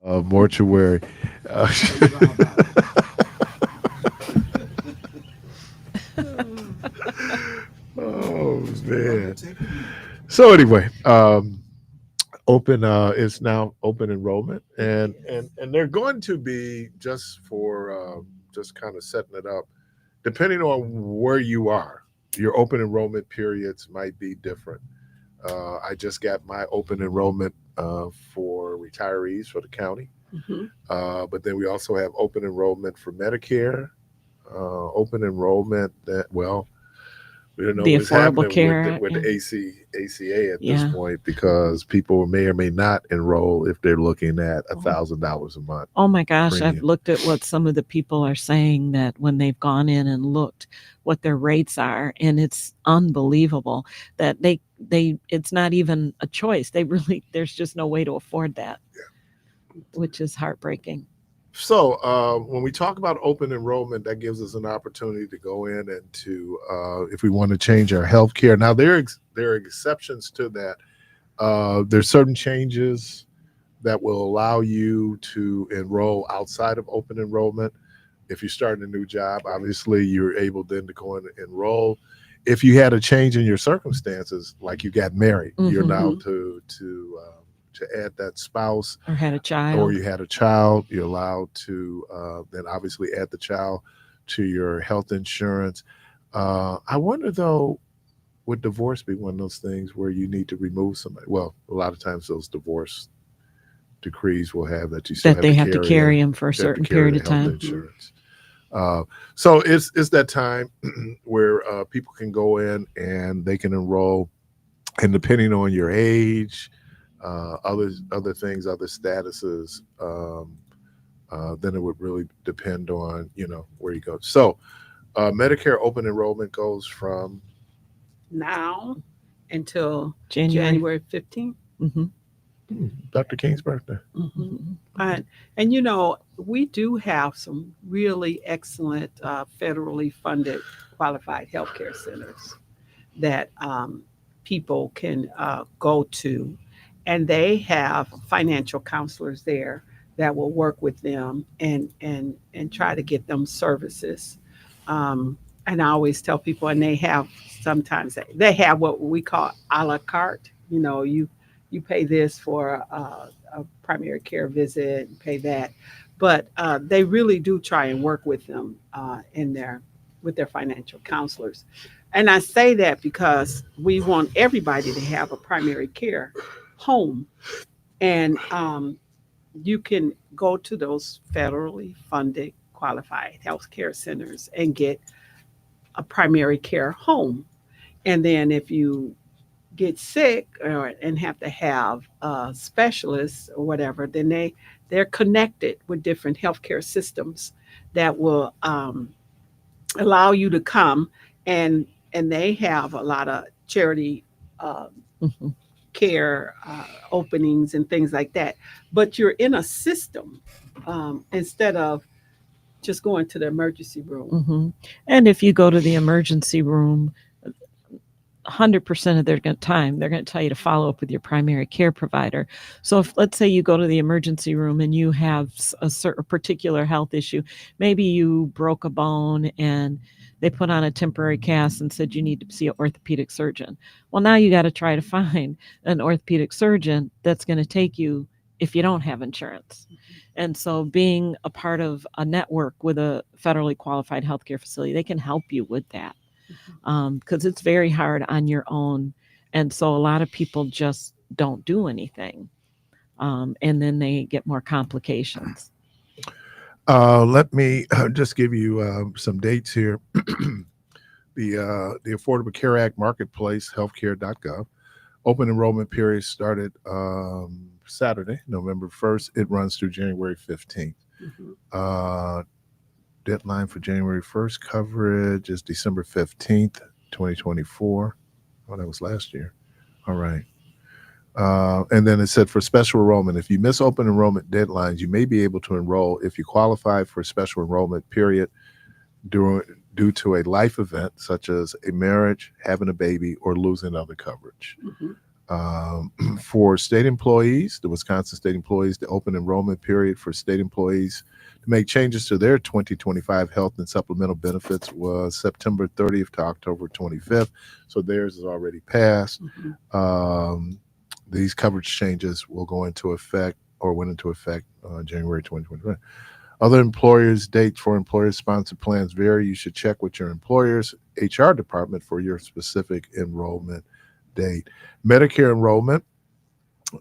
mortuary. Oh man. So anyway, open is now open enrollment, and they're going to be just for just kind of setting it up, depending on where you are. Your open enrollment periods might be different. I just got my open enrollment for retirees for the county, but then we also have open enrollment for Medicare, open enrollment that we don't know The what's Affordable happening Care with Act, the ACA at Yeah. this point, because people may or may not enroll if they're looking at $1,000 a month. Oh my gosh, I've Premium. looked at what some of the people are saying, that when they've gone in and looked what their rates are, and it's unbelievable that they it's not even a choice. There's just no way to afford that. Which is heartbreaking. So when we talk about open enrollment, that gives us an opportunity to go in and to, if we want to change our health care. Now, there are exceptions to that. There's certain changes that will allow you to enroll outside of open enrollment. If you're starting a new job, obviously you're able then to go in and enroll. If you had a change in your circumstances, like you got married, you're now to add that spouse, Or had a child. or you had a child, you're allowed to then obviously add the child to your health insurance. I wonder though, would divorce be one of those things where you need to remove somebody? Well, a lot of times those divorce decrees will have that you still that they have to carry them, them for a you have to certain carry period the of health time. insurance. So it's that time where people can go in and they can enroll, and depending on your age, other things, other statuses, then it would really depend on where you go. So Medicare open enrollment goes from Now until January. January 15th. Dr. King's birthday. And we do have some really excellent federally funded qualified healthcare centers that people can go to, and they have financial counselors there that will work with them and try to get them services. And I always tell people, and sometimes they have what we call a la carte. You pay this for a primary care visit, and pay that, but they really do try and work with them with their financial counselors. And I say that because we want everybody to have a primary care home, and you can go to those federally funded qualified healthcare centers and get a primary care home. And then if you get sick and have to have specialists or whatever, then they're connected with different healthcare systems that will allow you to come, and they have a lot of charity care openings and things like that. But you're in a system instead of just going to the emergency room. And if you go to the emergency room, 100% of their time, they're going to tell you to follow up with your primary care provider. So if, let's say, you go to the emergency room and you have a particular health issue, maybe you broke a bone and they put on a temporary cast and said you need to see an orthopedic surgeon. Well, now you got to try to find an orthopedic surgeon that's going to take you if you don't have insurance. And so being a part of a network with a federally qualified healthcare facility, they can help you with that. Because it's very hard on your own. And so a lot of people just don't do anything. And then they get more complications. Let me just give you some dates here. The Affordable Care Act Marketplace, healthcare.gov. Open enrollment period started Saturday, November 1st. It runs through January 15th. Deadline for January 1st coverage is December 15th, 2024. Oh, that was last year. All right. And then it said for special enrollment, if you miss open enrollment deadlines, you may be able to enroll if you qualify for a special enrollment period due to a life event such as a marriage, having a baby, or losing other coverage. For state employees, the Wisconsin state employees, the open enrollment period for state employees to make changes to their 2025 health and supplemental benefits was September 30th to October 25th. So theirs is already passed. These coverage changes will go into effect or went into effect January 2025. Other employers' dates for employer-sponsored plans vary. You should check with your employer's HR department for your specific enrollment date. Medicare enrollment.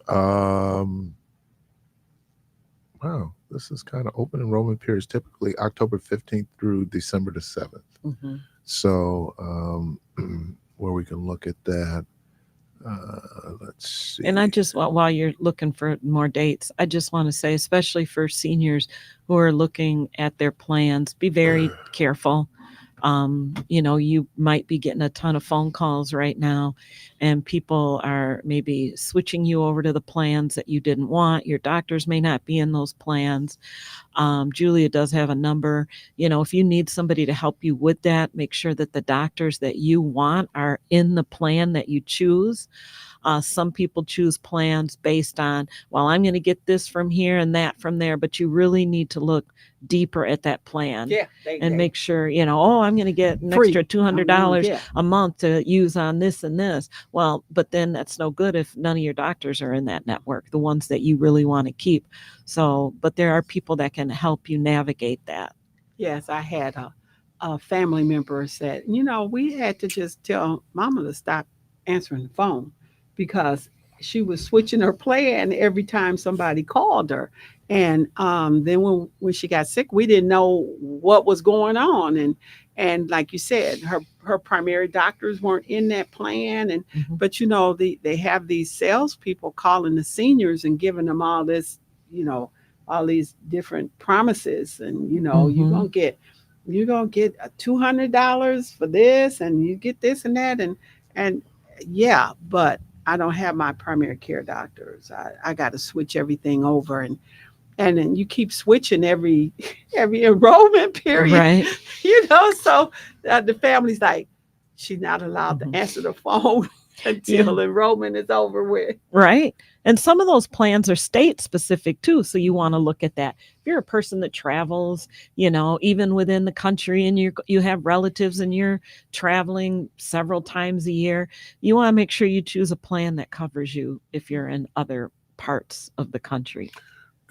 Wow, this is kind of open enrollment periods, typically October 15th through December the 7th. So where we can look at that. Let's see. And I just, while you're looking for more dates, I just want to say, especially for seniors who are looking at their plans, be very careful. You might be getting a ton of phone calls right now, and people are maybe switching you over to the plans that you didn't want. Your doctors may not be in those plans. Julia does have a number. If you need somebody to help you with that, make sure that the doctors that you want are in the plan that you choose. Some people choose plans based on, well, I'm going to get this from here and that from there, but you really need to look deeper at that plan and make sure, I'm going to get an extra $200 a month to use on this and this. Well, but then that's no good if none of your doctors are in that network, the ones that you really want to keep. So, but there are people that can help you navigate that. Yes, I had a family member said, we had to just tell Mama to stop answering the phone because she was switching her plan every time somebody called her. And then when she got sick, we didn't know what was going on. And like you said, her primary doctors weren't in that plan. And but they have these salespeople calling the seniors and giving them all this, all these different promises. And you're gonna get $200 for this, and you get this and that, and yeah, but I don't have my primary care doctors. I got to switch everything over, and then you keep switching every enrollment period, right? So the family's like, she's not allowed to answer the phone until enrollment is over with. Right. And some of those plans are state specific too. So you want to look at that. If you're a person that travels, even within the country, and you have relatives and you're traveling several times a year, you want to make sure you choose a plan that covers you if you're in other parts of the country.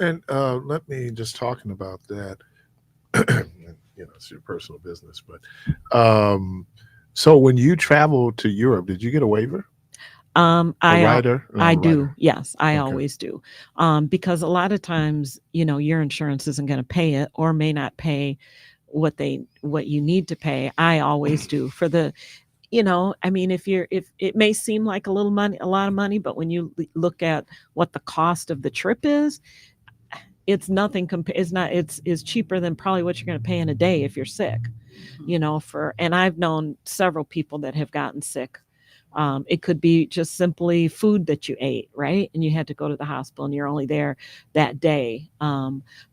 And let me just talking about that. It's your personal business, but so when you travel to Europe, did you get a waiver? I do. Yes, I always do. Because a lot of times, your insurance isn't going to pay it or may not pay what you need to pay. I always do for the, if it may seem like a lot of money, but when you look at what the cost of the trip is, it's nothing it's cheaper than probably what you're going to pay in a day if you're sick, and I've known several people that have gotten sick. It could be just simply food that you ate, right? And you had to go to the hospital and you're only there that day.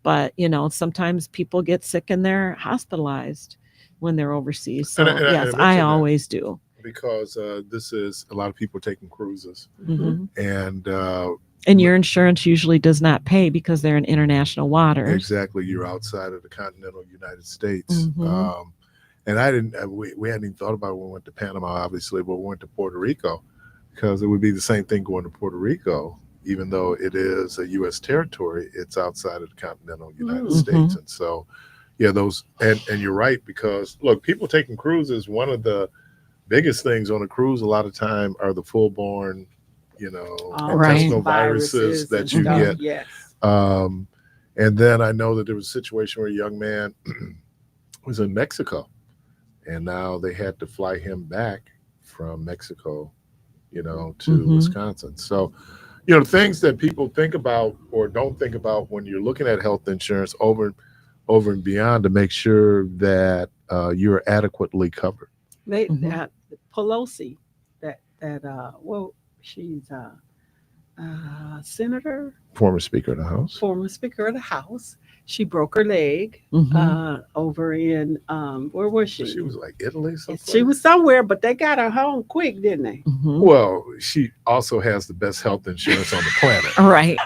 But sometimes people get sick and they're hospitalized when they're overseas. So yes, I always do. Because this is a lot of people taking cruises, and your insurance usually does not pay because they're in international waters. Exactly. You're outside of the continental United States. And I didn't, we hadn't even thought about it when we went to Panama, obviously, but we went to Puerto Rico because it would be the same thing going to Puerto Rico, even though it is a U.S. territory, it's outside of the continental United States. And so, and you're right, because look, people taking cruises, one of the biggest things on a cruise a lot of time are the full-born, intestinal viruses that you get. Yes. And then I know that there was a situation where a young man was in Mexico, and now they had to fly him back from Mexico, to Wisconsin. So, things that people think about or don't think about when you're looking at health insurance over and beyond to make sure that you're adequately covered. Pelosi, she's a senator. Former Speaker of the House. Former Speaker of the House. She broke her leg over in where was she? She was like Italy. Someplace. She was somewhere, but they got her home quick, didn't they? Well, she also has the best health insurance on the planet. Right.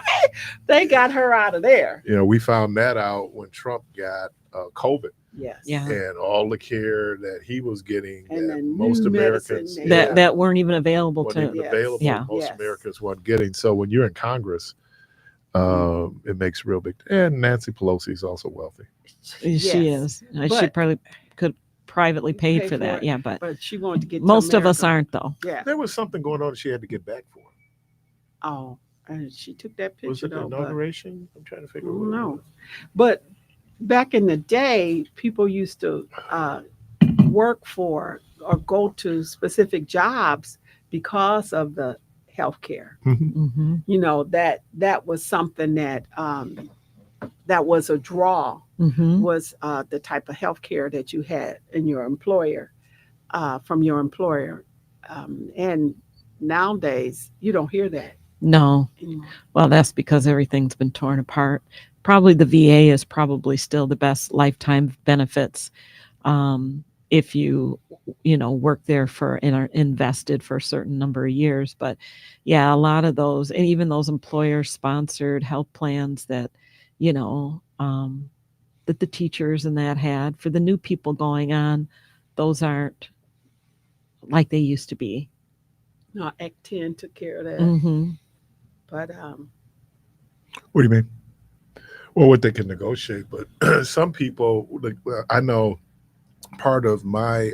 They got her out of there. You know, we found that out when Trump got COVID. Yes. Yeah. And all the care that he was getting, And that the most new Americans medicine that weren't even available wasn't to. even Yes. available. Yeah. Most Yes. Americans weren't getting. So when you're in Congress, it makes a real big. And Nancy Pelosi is also wealthy. She Yes. is. She But- probably could privately pay Pay for for that. it. Yeah, but But she wanted to get to most of us America. aren't though. Yeah. There was something going on that she had to get back for. Oh, and she took that Was picture it the though. But inauguration? I'm trying to I figure out. don't what it know. was. But back in the day, people used to work for or go to specific jobs because of the health care. Mm-hmm. You know, that was something that that was a draw, Mm-hmm. was the type of health care that you had in your employer, from your employer. And nowadays, you don't hear that No. anymore. Well, that's because everything's been torn apart. Probably the VA is probably still the best lifetime benefits. If you work there for and are invested for a certain number of years. But yeah, a lot of those, and even those employer sponsored health plans that, that the teachers and that had for the new people going on, those aren't like they used to be. No, Act 10 took care of that. Mm-hmm. But What do you mean? Well, what they can negotiate, but some people, like, I know part of my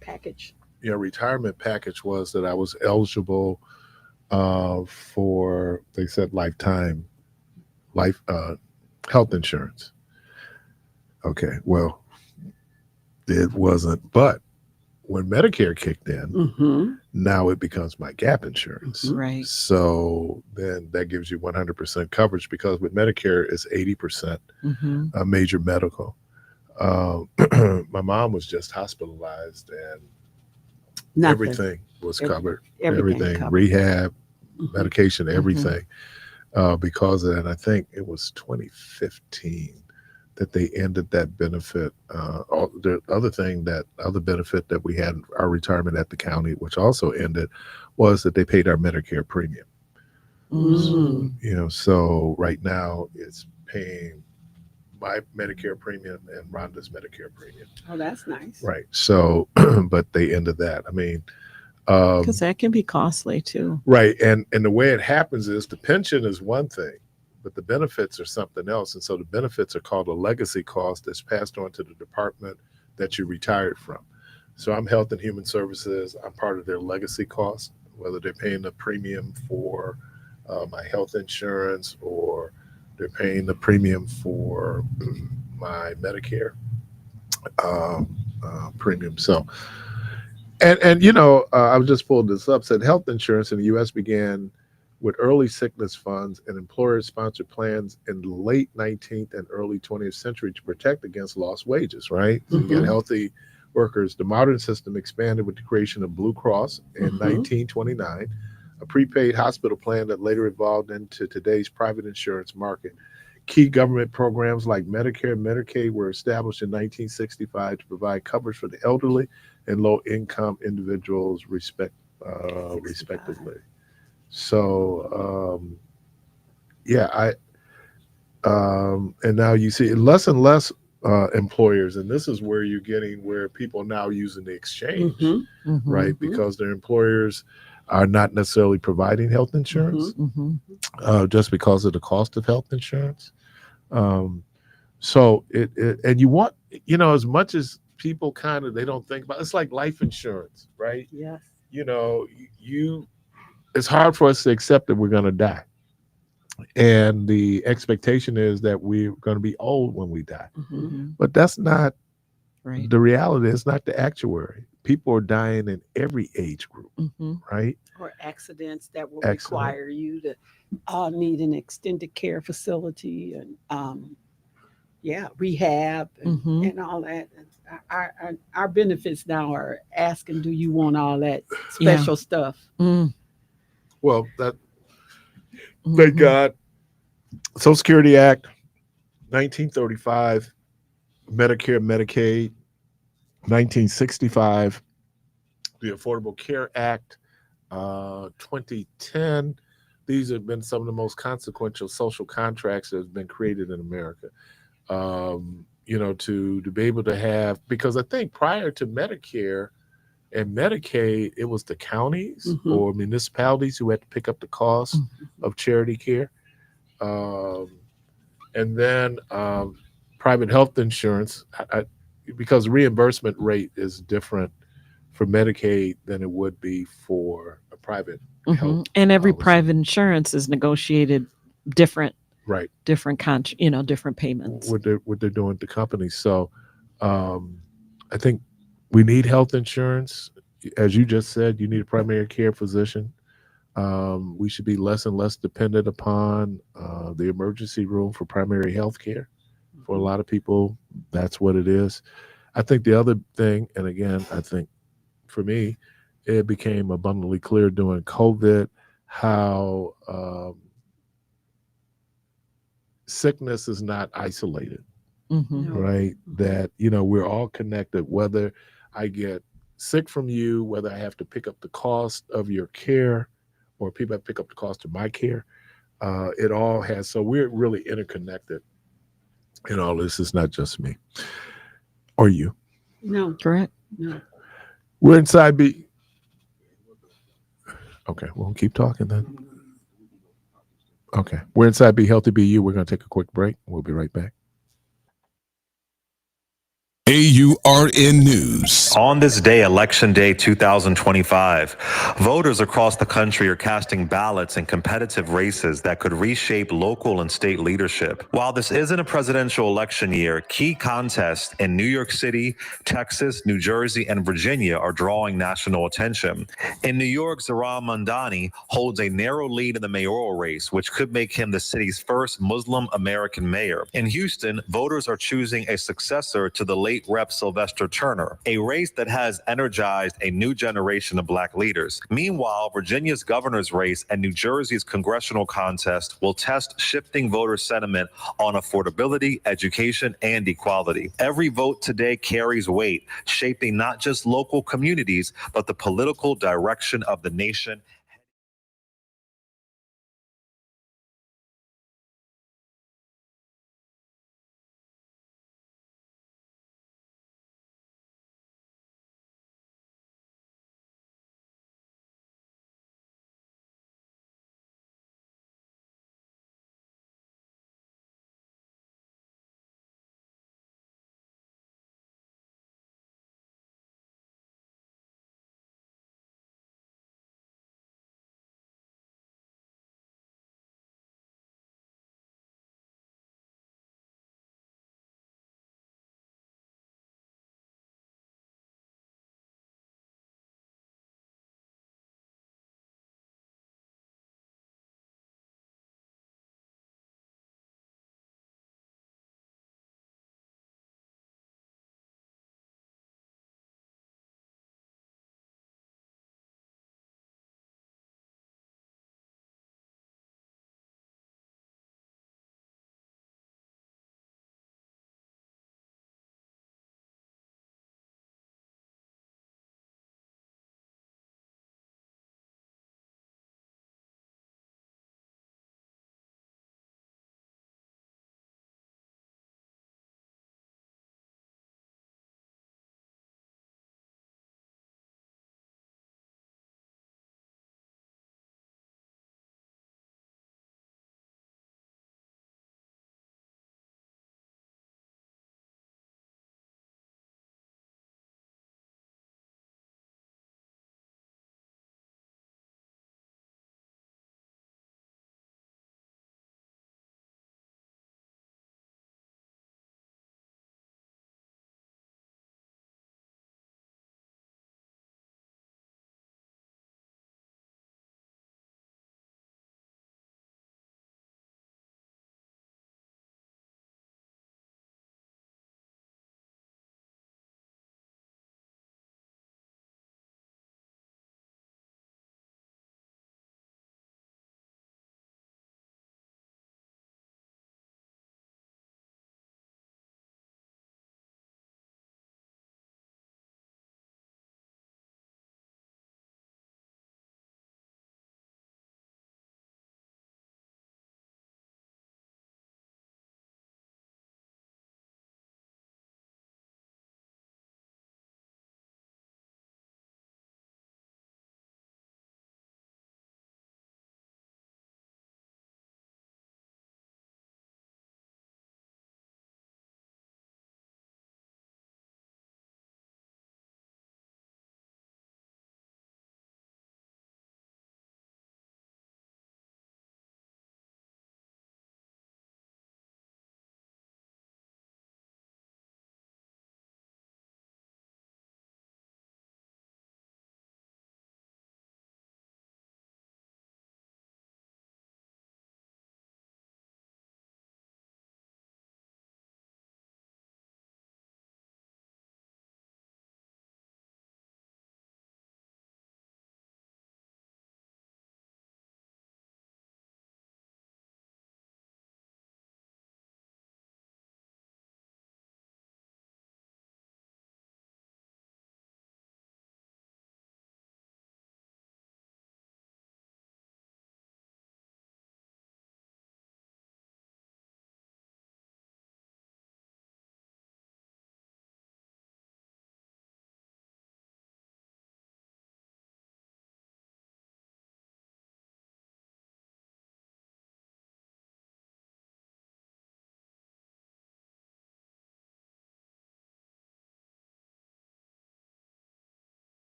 package. retirement package was that I was eligible for, they said, lifetime health insurance. Okay, well, it wasn't, but when Medicare kicked in, Mm-hmm. now it becomes my gap insurance. Right. So then that gives you 100% coverage, because with Medicare it's 80% Mm-hmm. major medical. My mom was just hospitalized and Nothing. everything was covered. Everything covered. Rehab, Mhm. medication, everything. Because of that, I think it was 2015 that they ended that benefit. The other benefit that we had, our retirement at the county, which also ended, was that they paid our Medicare premium. Mm. So right now it's paying my Medicare premium and Rhonda's Medicare premium. Oh, that's nice. Right. So, but they ended that. I mean, Because that can be costly too. right. And the way it happens is the pension is one thing, but the benefits are something else. And so the benefits are called a legacy cost that's passed on to the department that you retired from. So I'm Health and Human Services. I'm part of their legacy cost, whether they're paying the premium for my health insurance or they're paying the premium for my Medicare premium. So, and I was just pulled this up, said health insurance in the U.S. began with early sickness funds and employer-sponsored plans in the late 19th and early 20th century to protect against lost wages, right? So you get healthy workers. The modern system expanded with the creation of Blue Cross in 1929, a prepaid hospital plan that later evolved into today's private insurance market. Key government programs like Medicare and Medicaid were established in 1965 to provide coverage for the elderly and low-income individuals, respectively. So, and now you see less and less employers, and this is where you're getting where people are now using the exchange, right? Because their employers are not necessarily providing health insurance just because of the cost of health insurance. So and you want, as much as people they don't think about, it's like life insurance, right? Yes. It's hard for us to accept that we're going to die. And the expectation is that we're going to be old when we die. But that's not Right. the reality. It's not the actuary. People are dying in every age group, right? Or accidents that will Accident. require you to need an extended care facility and rehab and all that. Our benefits now are asking, do you want all that special stuff? Well, that thank God. Social Security Act, 1935, Medicare, Medicaid, 1965, the Affordable Care Act, 2010. These have been some of the most consequential social contracts that have been created in America. To be able to have, because I think prior to Medicare and Medicaid, it was the counties or municipalities who had to pick up the cost of charity care. And then private health insurance, because reimbursement rate is different for Medicaid than it would be for a private health and every policy. private insurance is negotiated different, right? Different different payments. What they're doing to companies. So I think we need health insurance. As you just said, you need a primary care physician. We should be less and less dependent upon the emergency room for primary health care. For a lot of people, that's what it is. I think the other thing, and again, I think for me, it became abundantly clear during COVID how sickness is not isolated, right? That, we're all connected, whether I get sick from you, whether I have to pick up the cost of your care or people have to pick up the cost of my care. It all has, so we're really interconnected in all this. It's not just me or you. No, Correct. no. We're inside B. Okay, we'll keep talking then. Okay, we're inside Be Healthy, Be You. We're going to take a quick break. We'll be right back. AURN News. On this day, Election Day 2025, voters across the country are casting ballots in competitive races that could reshape local and state leadership. While this isn't a presidential election year, key contests in New York City, Texas, New Jersey, and Virginia are drawing national attention. In New York, Zohran Mamdani holds a narrow lead in the mayoral race, which could make him the city's first Muslim American mayor. In Houston, voters are choosing a successor to the late Rep. Sylvester Turner, a race that has energized a new generation of Black leaders. Meanwhile, Virginia's governor's race and New Jersey's congressional contest will test shifting voter sentiment on affordability, education, and equality. Every vote today carries weight, shaping not just local communities, but the political direction of the nation.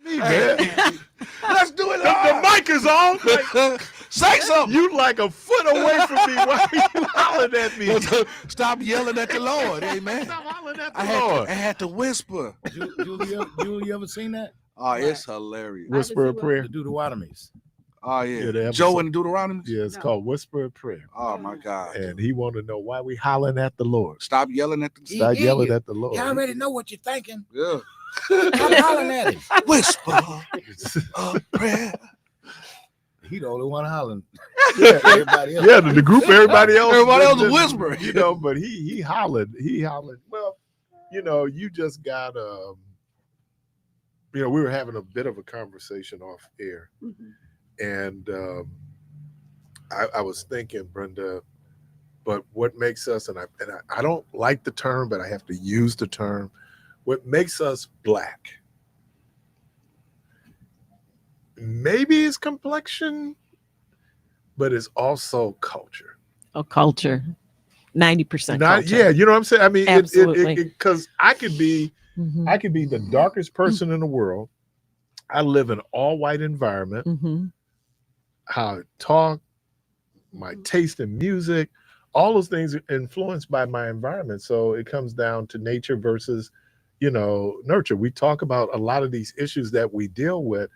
me, man. Let's do it. The mic is on. Like, say something. You like a foot away from me. Why are you hollering at me? Stop yelling at the Lord, amen. Stop hollering at the I Lord. had to whisper. You ever seen that? Oh, it's hilarious. Whisper a prayer. The Deuteronomies. Oh yeah, they have Joe a- and Deuteronomy. Yeah, it's called Whisper a Prayer. Oh my God. And he want to know why we hollering at the Lord. Stop yelling at the Stop yelling at the Lord. You already know what you're thinking. Yeah. Stop hollering at him. Whisper a prayer. He the only one hollering. Yeah, Everybody else. yeah, the group, everybody else is whispering. You know, but he hollered. He hollered. Well, you know, you just got you know, we were having a bit of a conversation off air. And I was thinking, Brenda, but what makes us, and I don't like the term, but I have to use the term, what makes us Black, maybe it's complexion, but it's also culture. Oh, culture. 90% Not, culture. yeah, you know what I'm saying? I mean, Absolutely. because I could be the darkest person in the world. I live in an all white environment. How I talk, my taste in music, all those things are influenced by my environment. So it comes down to nature versus, you know, nurture. We talk about a lot of these issues that we deal with.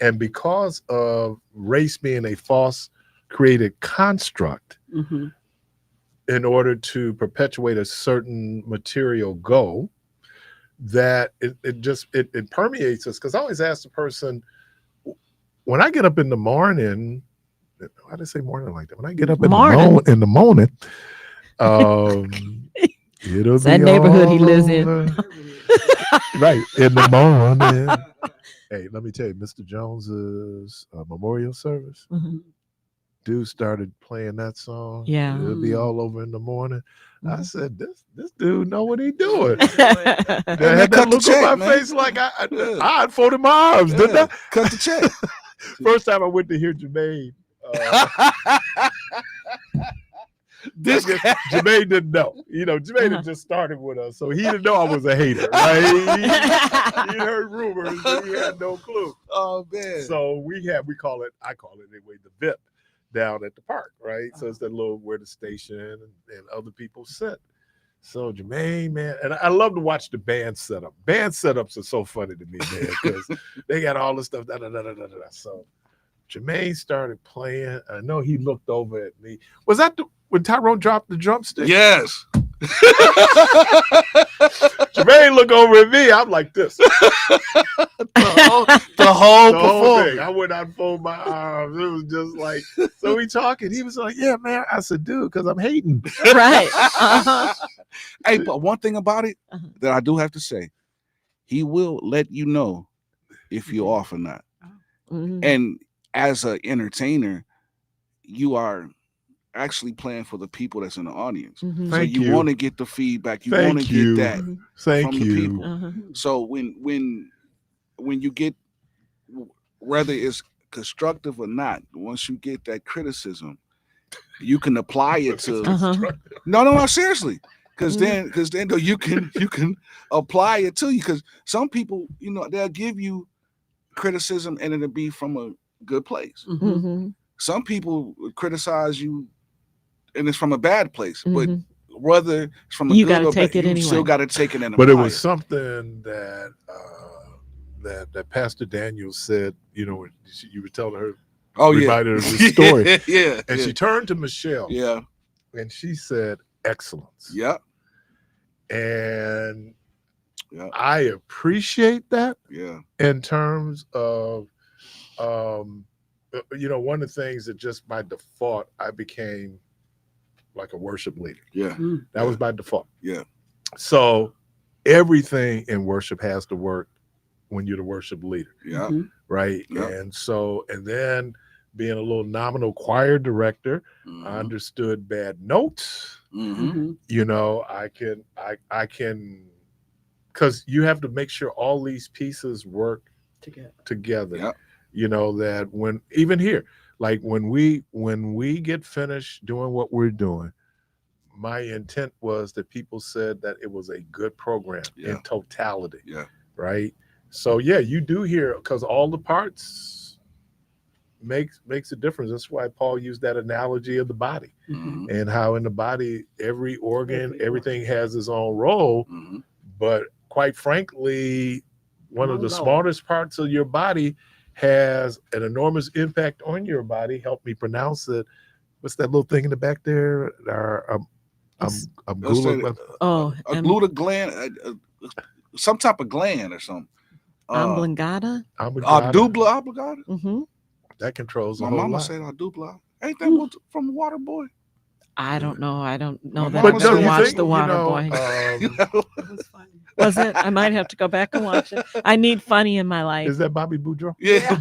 And because of race being a false created construct in order to perpetuate a certain material goal, that it permeates us. Because I always ask the person, when I get up in the morning, why did I say morning like that? When I get up in the morning, it'll It's that be neighborhood all he lives in. over. Right, in the morning. Hey, let me tell you, Mr. Jones's memorial service, dude started playing that song. Yeah. It'll be all over in the morning. I said, this dude know what he doing. I had that look on my face like I unfolded my arms, didn't I? Cut the check. First time I went to hear Jermaine. Jermaine didn't know. You know, Jermaine had just started with us, so he didn't know I was a hater, right? He heard rumors, but he had no clue. Oh man. So I call it anyway, the VIP down at the park, right? So it's that little where the station and other people sit. So Jermaine, man, and I love to watch the band setup. Band setups are so funny to me, man, because they got all this stuff. So Jermaine started playing. I know he looked over at me. Was that when Tyrone dropped the drumstick? Yes. Jermaine looked over at me. I'm like this. The whole performance. Thing. I went out and folded my arms. It was just like, so we talking. He was like, yeah, man. I said, dude, because I'm hating. Right. Hey, but one thing about it that I do have to say, he will let you know if you're off or not. And as an entertainer, you are actually playing for the people that's in the audience. So Thank you you. want to get the feedback. You want to get that Thank from you. the people. So when you get, whether it's constructive or not, once you get that criticism, you can apply it to no, seriously. Because then though you can apply it to you. Because some people, you know, they'll give you criticism and it'll be from a good place. Some people criticize you and it's from a bad place, but whether it's from a You good gotta or take bad, it you anyway. still got to take it in. But it was something that that Pastor Daniel said, you know, when you were telling her, reminded her of the story. And she turned to Michelle. And she said, excellence. And I appreciate that. In terms of, you know, one of the things that just by default, I became like a worship leader. That was by default. So everything in worship has to work when you're the worship leader. Right. And so, and then being a little nominal choir director, I understood bad notes. You know, I can, because you have to make sure all these pieces work together. You know, that when, even here, like when we get finished doing what we're doing, my intent was that people said that it was a good program in totality. Right. So yeah, you do hear because all the parts makes a difference. That's why Paul used that analogy of the body Mhm. and how in the body every organ, Every everything has its own role. Mhm. But quite frankly, one of the One role. smartest parts of your body has an enormous impact on your body. Help me pronounce it. What's that little thing in the back there? It's- Let's say Gula, Oh, a gluta gland, some type of gland or something. oblongata. Dubla obligata. Mm-hmm. that controls a My whole mama lot. said dubla. Ain't that what from Waterboy? I don't know. I don't know My that. mama I But no, never you watched think The Water Boy. You know? It was funny. Was it? I might have to go back and watch it. I need funny in my life. Is that Bobby Boudreaux? Yeah,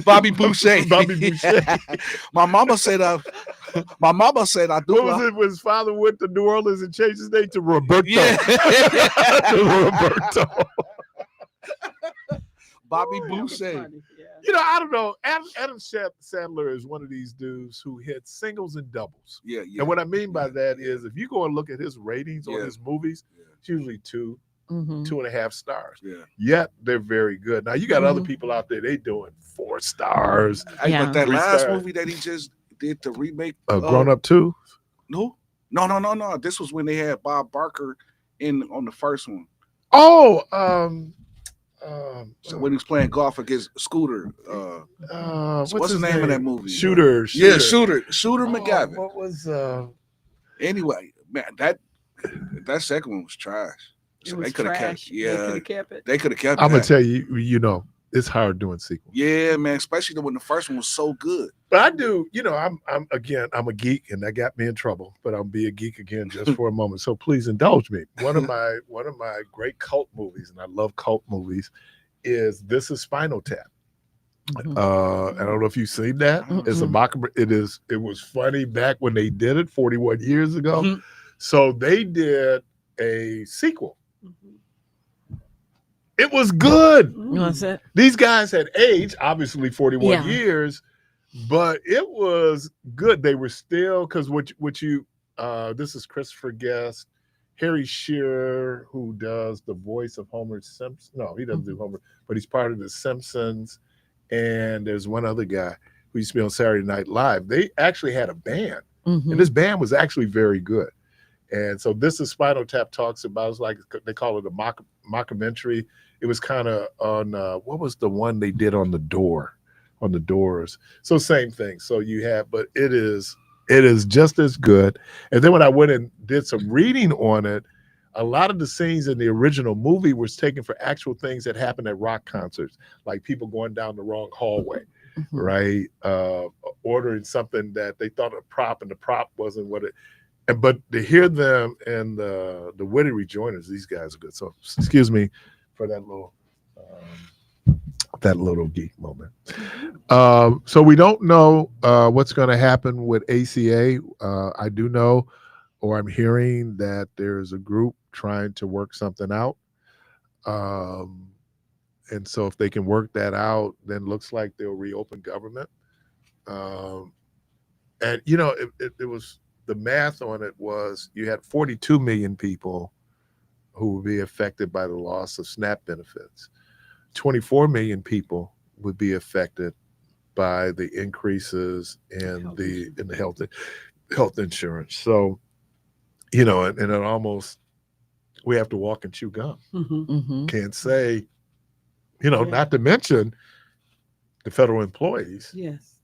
Bobby Boucher. Bobby Boucher. My mama said I What was dubla. it when his father went to New Orleans and changed his name to Roberto? Yeah. To Roberto. Bobby That was Boucher. funny, yeah. You know, I don't know. Adam Sandler is one of these dudes who hits singles and doubles. Yeah, yeah. And what I mean by that is if you go and look at his ratings on Yeah. his movies, Yeah. it's usually two, Mhm. 2.5 stars. Yeah. Yet they're very good. Now you got other Mhm. people out there, they doing 4 stars. Hey, Yeah. but that 3 last stars. movie that he just did the remake, Grown Up 2. No. This was when they had Bob Barker on the first one. Oh, So when he was playing golf against Scooter. what's the name of that movie? Shooter. Yeah, Shooter Oh, McGavin. what was Anyway, man, that second one was trash. It So was they could have trash. kept. They Yeah, could have kept it. they could have kept. I'm gonna that. tell you, you know, it's hard doing sequels. Yeah, man, especially when the first one was so good. But I do, you know, I'm a geek, and that got me in trouble. But I'll be a geek again just for a moment. So please indulge me. One of my great cult movies, and I love cult movies, is This Is Spinal Tap. Mhm. I don't know if you've seen that. It's a Mm-mm. mock. It was funny back when they did it 41 years ago. Mhm. So they did a sequel. Mhm. It was good. Was it? These guys had aged, obviously 41 Yeah. years, but it was good. They were still because this is Christopher Guest, Harry Shearer, who does the voice of Homer Simpson. No, he doesn't do Homer, but he's part of the Simpsons. And there's one other guy who used to be on Saturday Night Live. They actually had a band, Mhm. and this band was actually very good. And so This Is Spinal Tap talks about, it's like they call it a mockumentary. It was kind of on what was the one they did on the Doors. So same thing. So you have, but it is just as good. And then when I went and did some reading on it, a lot of the scenes in the original movie was taken for actual things that happened at rock concerts, like people going down the wrong hallway, Mhm. right? Ordering something that they thought a prop, and the prop wasn't what it. But to hear them and the witty rejoinders, these guys are good. So excuse me for that little geek moment. So we don't know what's going to happen with ACA. I do know, or I'm hearing that there's a group trying to work something out. And so if they can work that out, then looks like they'll reopen government. And you know, it was, the math on it was you had 42 million people who would be affected by the loss of SNAP benefits. 24 million people would be affected by the increases in the health insurance. So, you know, and it almost, we have to walk and chew gum. Mhm. Can't say, you know, Yeah. not to mention the federal employees. Yes.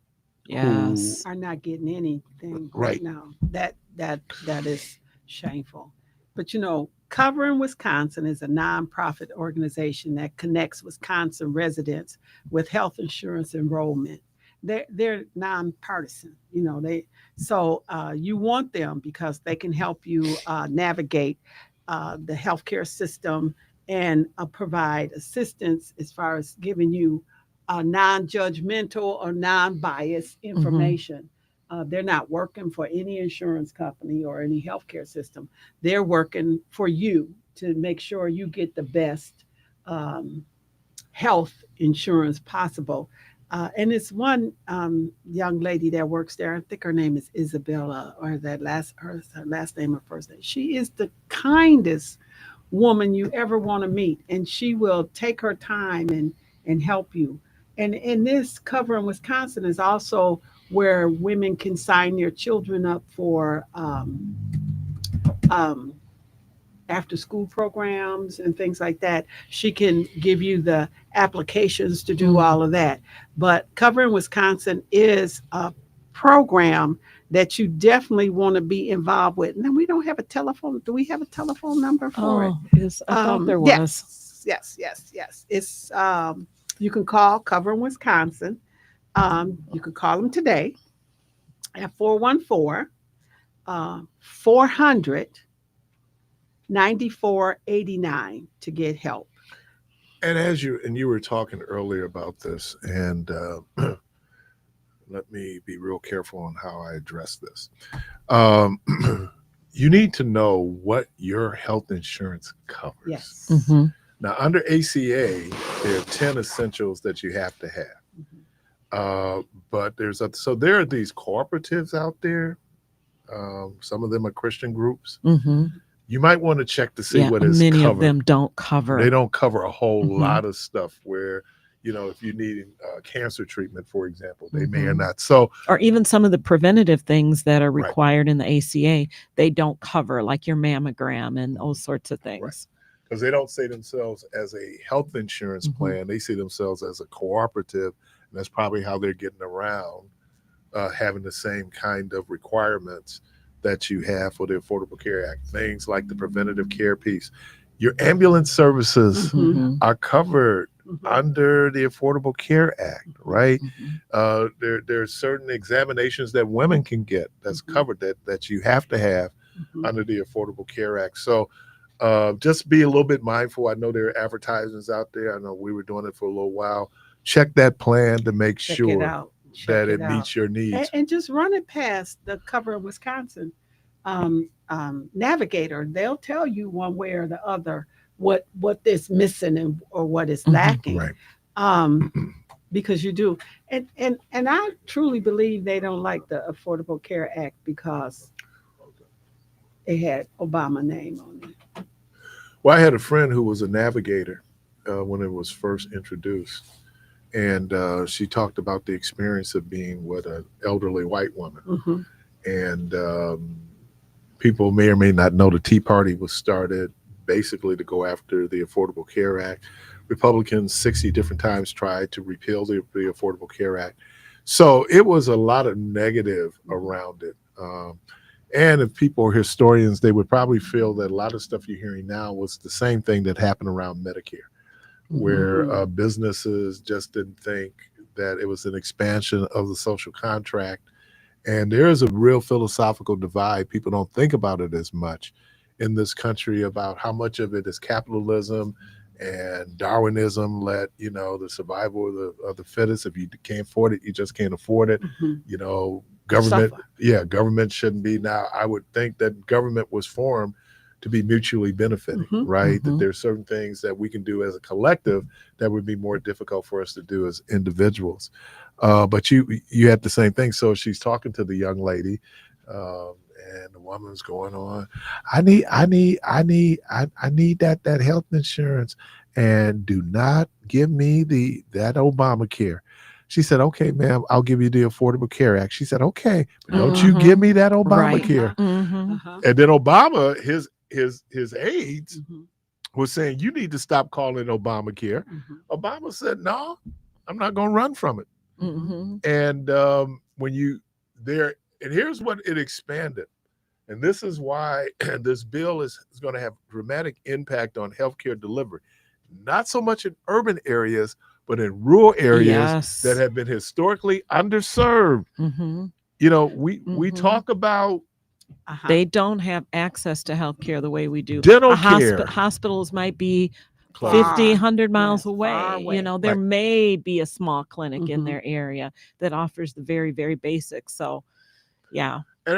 Yes. Are not getting anything Right. right now. That is shameful. But you know, Covering Wisconsin is a nonprofit organization that connects Wisconsin residents with health insurance enrollment. They're nonpartisan. You know, you want them because they can help you navigate the healthcare system and provide assistance as far as giving you non-judgmental or non-biased information. They're not working for any insurance company or any healthcare system. They're working for you to make sure you get the best health insurance possible. And it's one young lady that works there. I think her name is Isabella, or her last name or first name. She is the kindest woman you ever want to meet, and she will take her time and help you. And in this cover in Wisconsin is also where women can sign their children up for um, after school programs and things like that. She can give you the applications to do all of that. But Cover in Wisconsin is a program that you definitely want to be involved with. Now, we don't have a telephone. Do we have a telephone number for it? Yes, I thought there was. Yes. It's you can call Cover in Wisconsin. You can call them today at 414 400 9489 to get help. And you were talking earlier about this, and let me be real careful on how I address this. You need to know what your health insurance covers. Yes. Mm-hmm. Now, under ACA, there are 10 essentials that you have to have. But there are these cooperatives out there. Some of them are Christian groups. Mm-hmm. You might want to check to see what is many covered. of them don't cover. They don't cover a whole Mm-hmm. lot of stuff where, if you need cancer treatment, for example, they may or not. So, or even some of the preventative things that are Right. required in the ACA, they don't cover, like your mammogram and those sorts of things. because they don't see themselves as a health insurance Mhm. plan, they see themselves as a cooperative, and that's probably how they're getting around having the same kind of requirements that you have for the Affordable Care Act. Things like the preventative care piece. Your ambulance services Mhm. are covered Mhm. under the Affordable Care Act, right? Mhm. There are certain examinations that women can get that's Mhm. covered that you have to have Mhm. under the Affordable Care Act. So just be a little bit mindful. I know there are advertisements out there. I know we were doing it for a little while. Check that plan to make Check it sure out. Check that it out. meets your needs. And just run it past the Cover in Wisconsin navigator. They'll tell you one way or the other what is missing or what is Mhm. lacking. Right. Because you do. And I truly believe they don't like the Affordable Care Act because it had Obama name on it. Well, I had a friend who was a navigator when it was first introduced. And she talked about the experience of being with an elderly white woman. Mm-hmm. And people may or may not know the Tea Party was started basically to go after the Affordable Care Act. Republicans 60 different times tried to repeal the Affordable Care Act. So it was a lot of negative around it. And if people are historians, they would probably feel that a lot of stuff you're hearing now was the same thing that happened around Medicare, where businesses just didn't think that it was an expansion of the social contract. And there is a real philosophical divide. People don't think about it as much in this country about how much of it is capitalism and Darwinism, the survival of the fittest. If you can't afford it, you just can't afford it. Mm-hmm. Government, Suffer. government shouldn't be. Now, I would think that government was formed to be mutually benefiting, Mhm. right? Mhm. That there's certain things that we can do as a collective that would be more difficult for us to do as individuals. But you had the same thing. So she's talking to the young lady, and the woman's going on, I need that health insurance, and do not give me that Obamacare. She said, okay, ma'am, I'll give you the Affordable Care Act. She said, okay, but don't you give me that Obamacare. Mhm. Uh-huh. And then Obama, his aides Mhm. was saying, you need to stop calling it Obamacare. Mhm. Obama said, no, I'm not going to run from it. Mhm. And and here's what it expanded. And this is why this bill is going to have dramatic impact on healthcare delivery, not so much in urban areas, but in rural areas Yes. that have been historically underserved. Mhm. We Mhm. talk about Uh-huh. They don't have access to health care the way we do. dental care. Hospitals might be Close. 50, Far. 100 miles Yes, far away. away. There Right. may be a small clinic in Mhm. their area that offers the very, very basics. So, yeah. And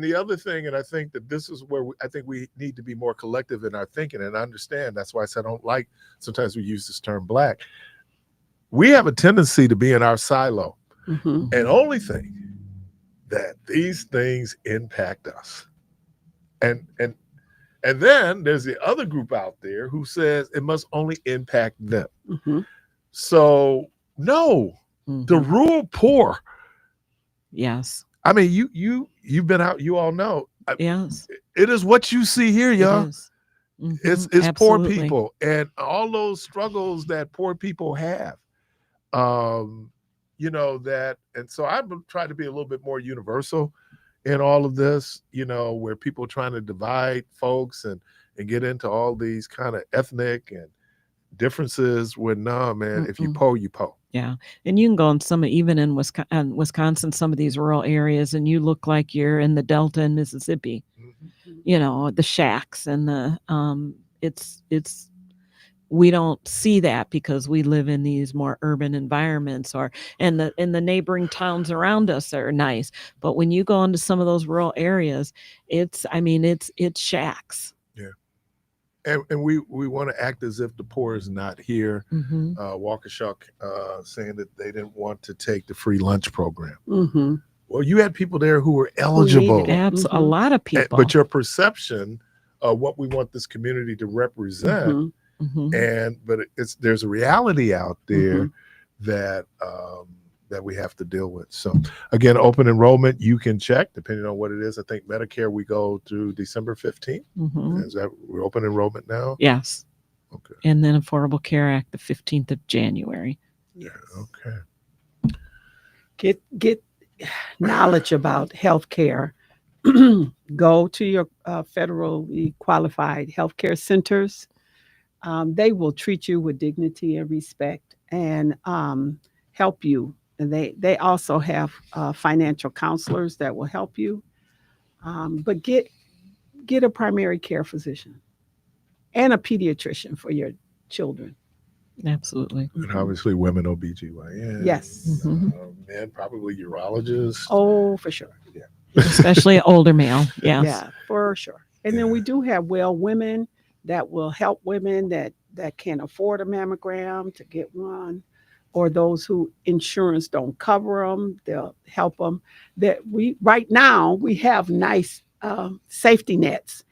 the other thing, and I think that this is where I think we need to be more collective in our thinking and understand. That's why I said I don't like, sometimes we use this term black. We have a tendency to be in our silo Mhm. and only think that these things impact us. And And then there's the other group out there who says it must only impact them. Mm-hmm. So no, the Mhm. rural poor. Yes. I mean, you've been out. You all know. Yes. It is what you see here, It y'all. is. Mhm. It's poor Absolutely. people and all those struggles that poor people have. You know that, and so I've tried to be a little bit more universal in all of this. You know, where people trying to divide folks and get into all these kind of ethnic and differences. When no, man, if you Mm-mm. po, you po. Yeah. And you can go in even in Wisconsin, some of these rural areas, and you look like you're in the Delta in Mississippi. Mm-hmm. You know, the shacks and it's we don't see that because we live in these more urban environments, and the neighboring towns around us are nice. But when you go into some of those rural areas, it's shacks. Yeah. And we want to act as if the poor is not here. Mm-hmm. Waukesha saying that they didn't want to take the free lunch program. Mm-hmm. Well, you had people there who were eligible. A lot of people. But your perception of what we want this community to represent, Mm-hmm. but there's a reality out there Mm-hmm. that we have to deal with. So again, open enrollment, you can check depending on what it is. I think Medicare, we go to December 15th. Mm-hmm. Is that we're open enrollment now? Yes. Okay. And then Affordable Care Act, the 15th of January. Yeah. Okay. Get knowledge about health care. Go to your federally qualified healthcare centers. They will treat you with dignity and respect and help you. And they also have financial counselors that will help you. But get a primary care physician and a pediatrician for your children. Absolutely. And obviously women OBGYN. Yes. Mm-hmm. Men probably urologists. Oh, for sure. Yeah. Especially older male. Yes. Yeah, for sure. And then we do have women that will help women that can't afford a mammogram to get one, or those who insurance don't cover them. They'll help them. Right now we have nice safety nets.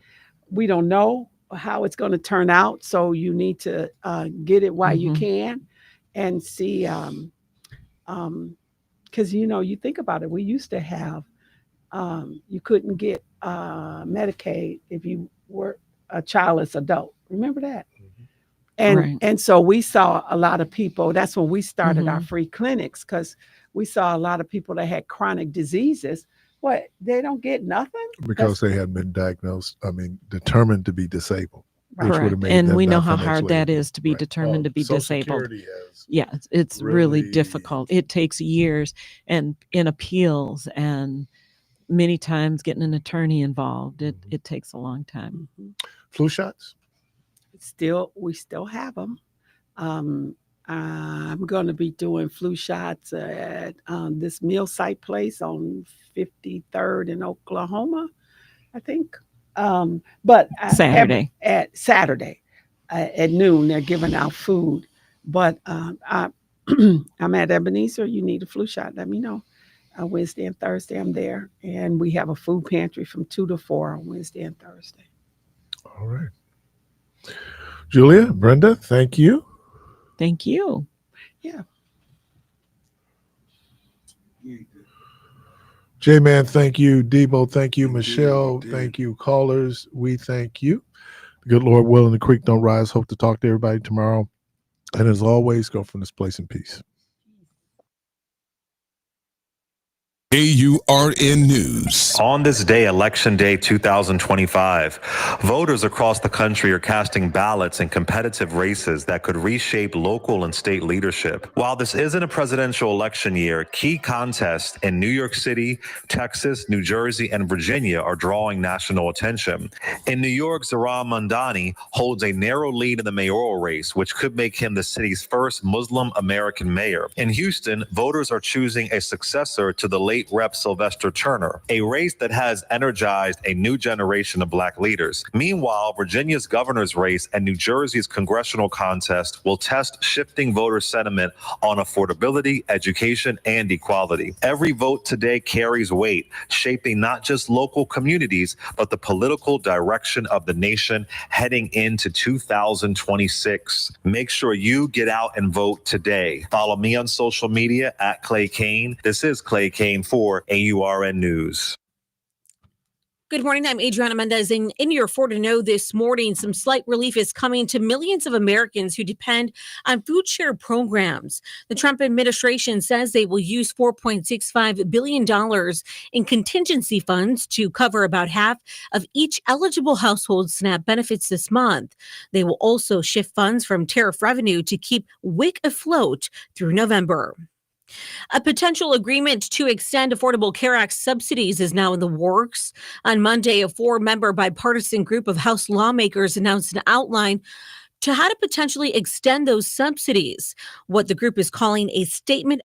We don't know how it's going to turn out, so you need to get it while you can, and see. Because you think about it, we used to have you couldn't get Medicaid if you were a childless adult. Remember that? And so we saw a lot of people. That's when we started our free clinics, because we saw a lot of people that had chronic diseases. What, they don't get nothing? Because they had been diagnosed, determined to be disabled. Correct. And we know how hard that is to be determined to be Social disabled. Security has Yeah, it's really difficult. It takes years and in appeals, and many times getting an attorney involved. It takes a long time. Flu shots? We still have them. I'm going to be doing flu shots at this meal site place on 53rd in Oklahoma, I think. But Saturday at noon, they're giving out food. But I'm at Ebenezer. You need a flu shot, let me know. Wednesday and Thursday, I'm there. And we have a food pantry from 2 to 4 on Wednesday and Thursday. All right. Julia, Brenda, thank you. Thank you. Yeah. J-Man, thank you. Debo, thank you. Michelle, thank you. Callers, we thank you. The good Lord willing, the creek don't rise. Hope to talk to everybody tomorrow. And as always, go from this place in peace. AURN News. On this day, Election Day 2025, voters across the country are casting ballots in competitive races that could reshape local and state leadership. While this isn't a presidential election year, key contests in New York City, Texas, New Jersey, and Virginia are drawing national attention. In New York, Zohran Mamdani holds a narrow lead in the mayoral race, which could make him the city's first Muslim American mayor. In Houston, voters are choosing a successor to the late State Rep Sylvester Turner, a race that has energized a new generation of Black leaders. Meanwhile, Virginia's governor's race and New Jersey's congressional contest will test shifting voter sentiment on affordability, education, and equality. Every vote today carries weight, shaping not just local communities, but the political direction of the nation heading into 2026. Make sure you get out and vote today. Follow me on social media at Clay Kane. This is Clay Kane for AURN News. Good morning. I'm Adriana Mendez. And in your 4 to know this morning, some slight relief is coming to millions of Americans who depend on food share programs. The Trump administration says they will use $4.65 billion in contingency funds to cover about half of each eligible household's SNAP benefits this month. They will also shift funds from tariff revenue to keep WIC afloat through November. A potential agreement to extend Affordable Care Act subsidies is now in the works. On Monday, a 4-member bipartisan group of House lawmakers announced an outline to how to potentially extend those subsidies, what the group is calling a statement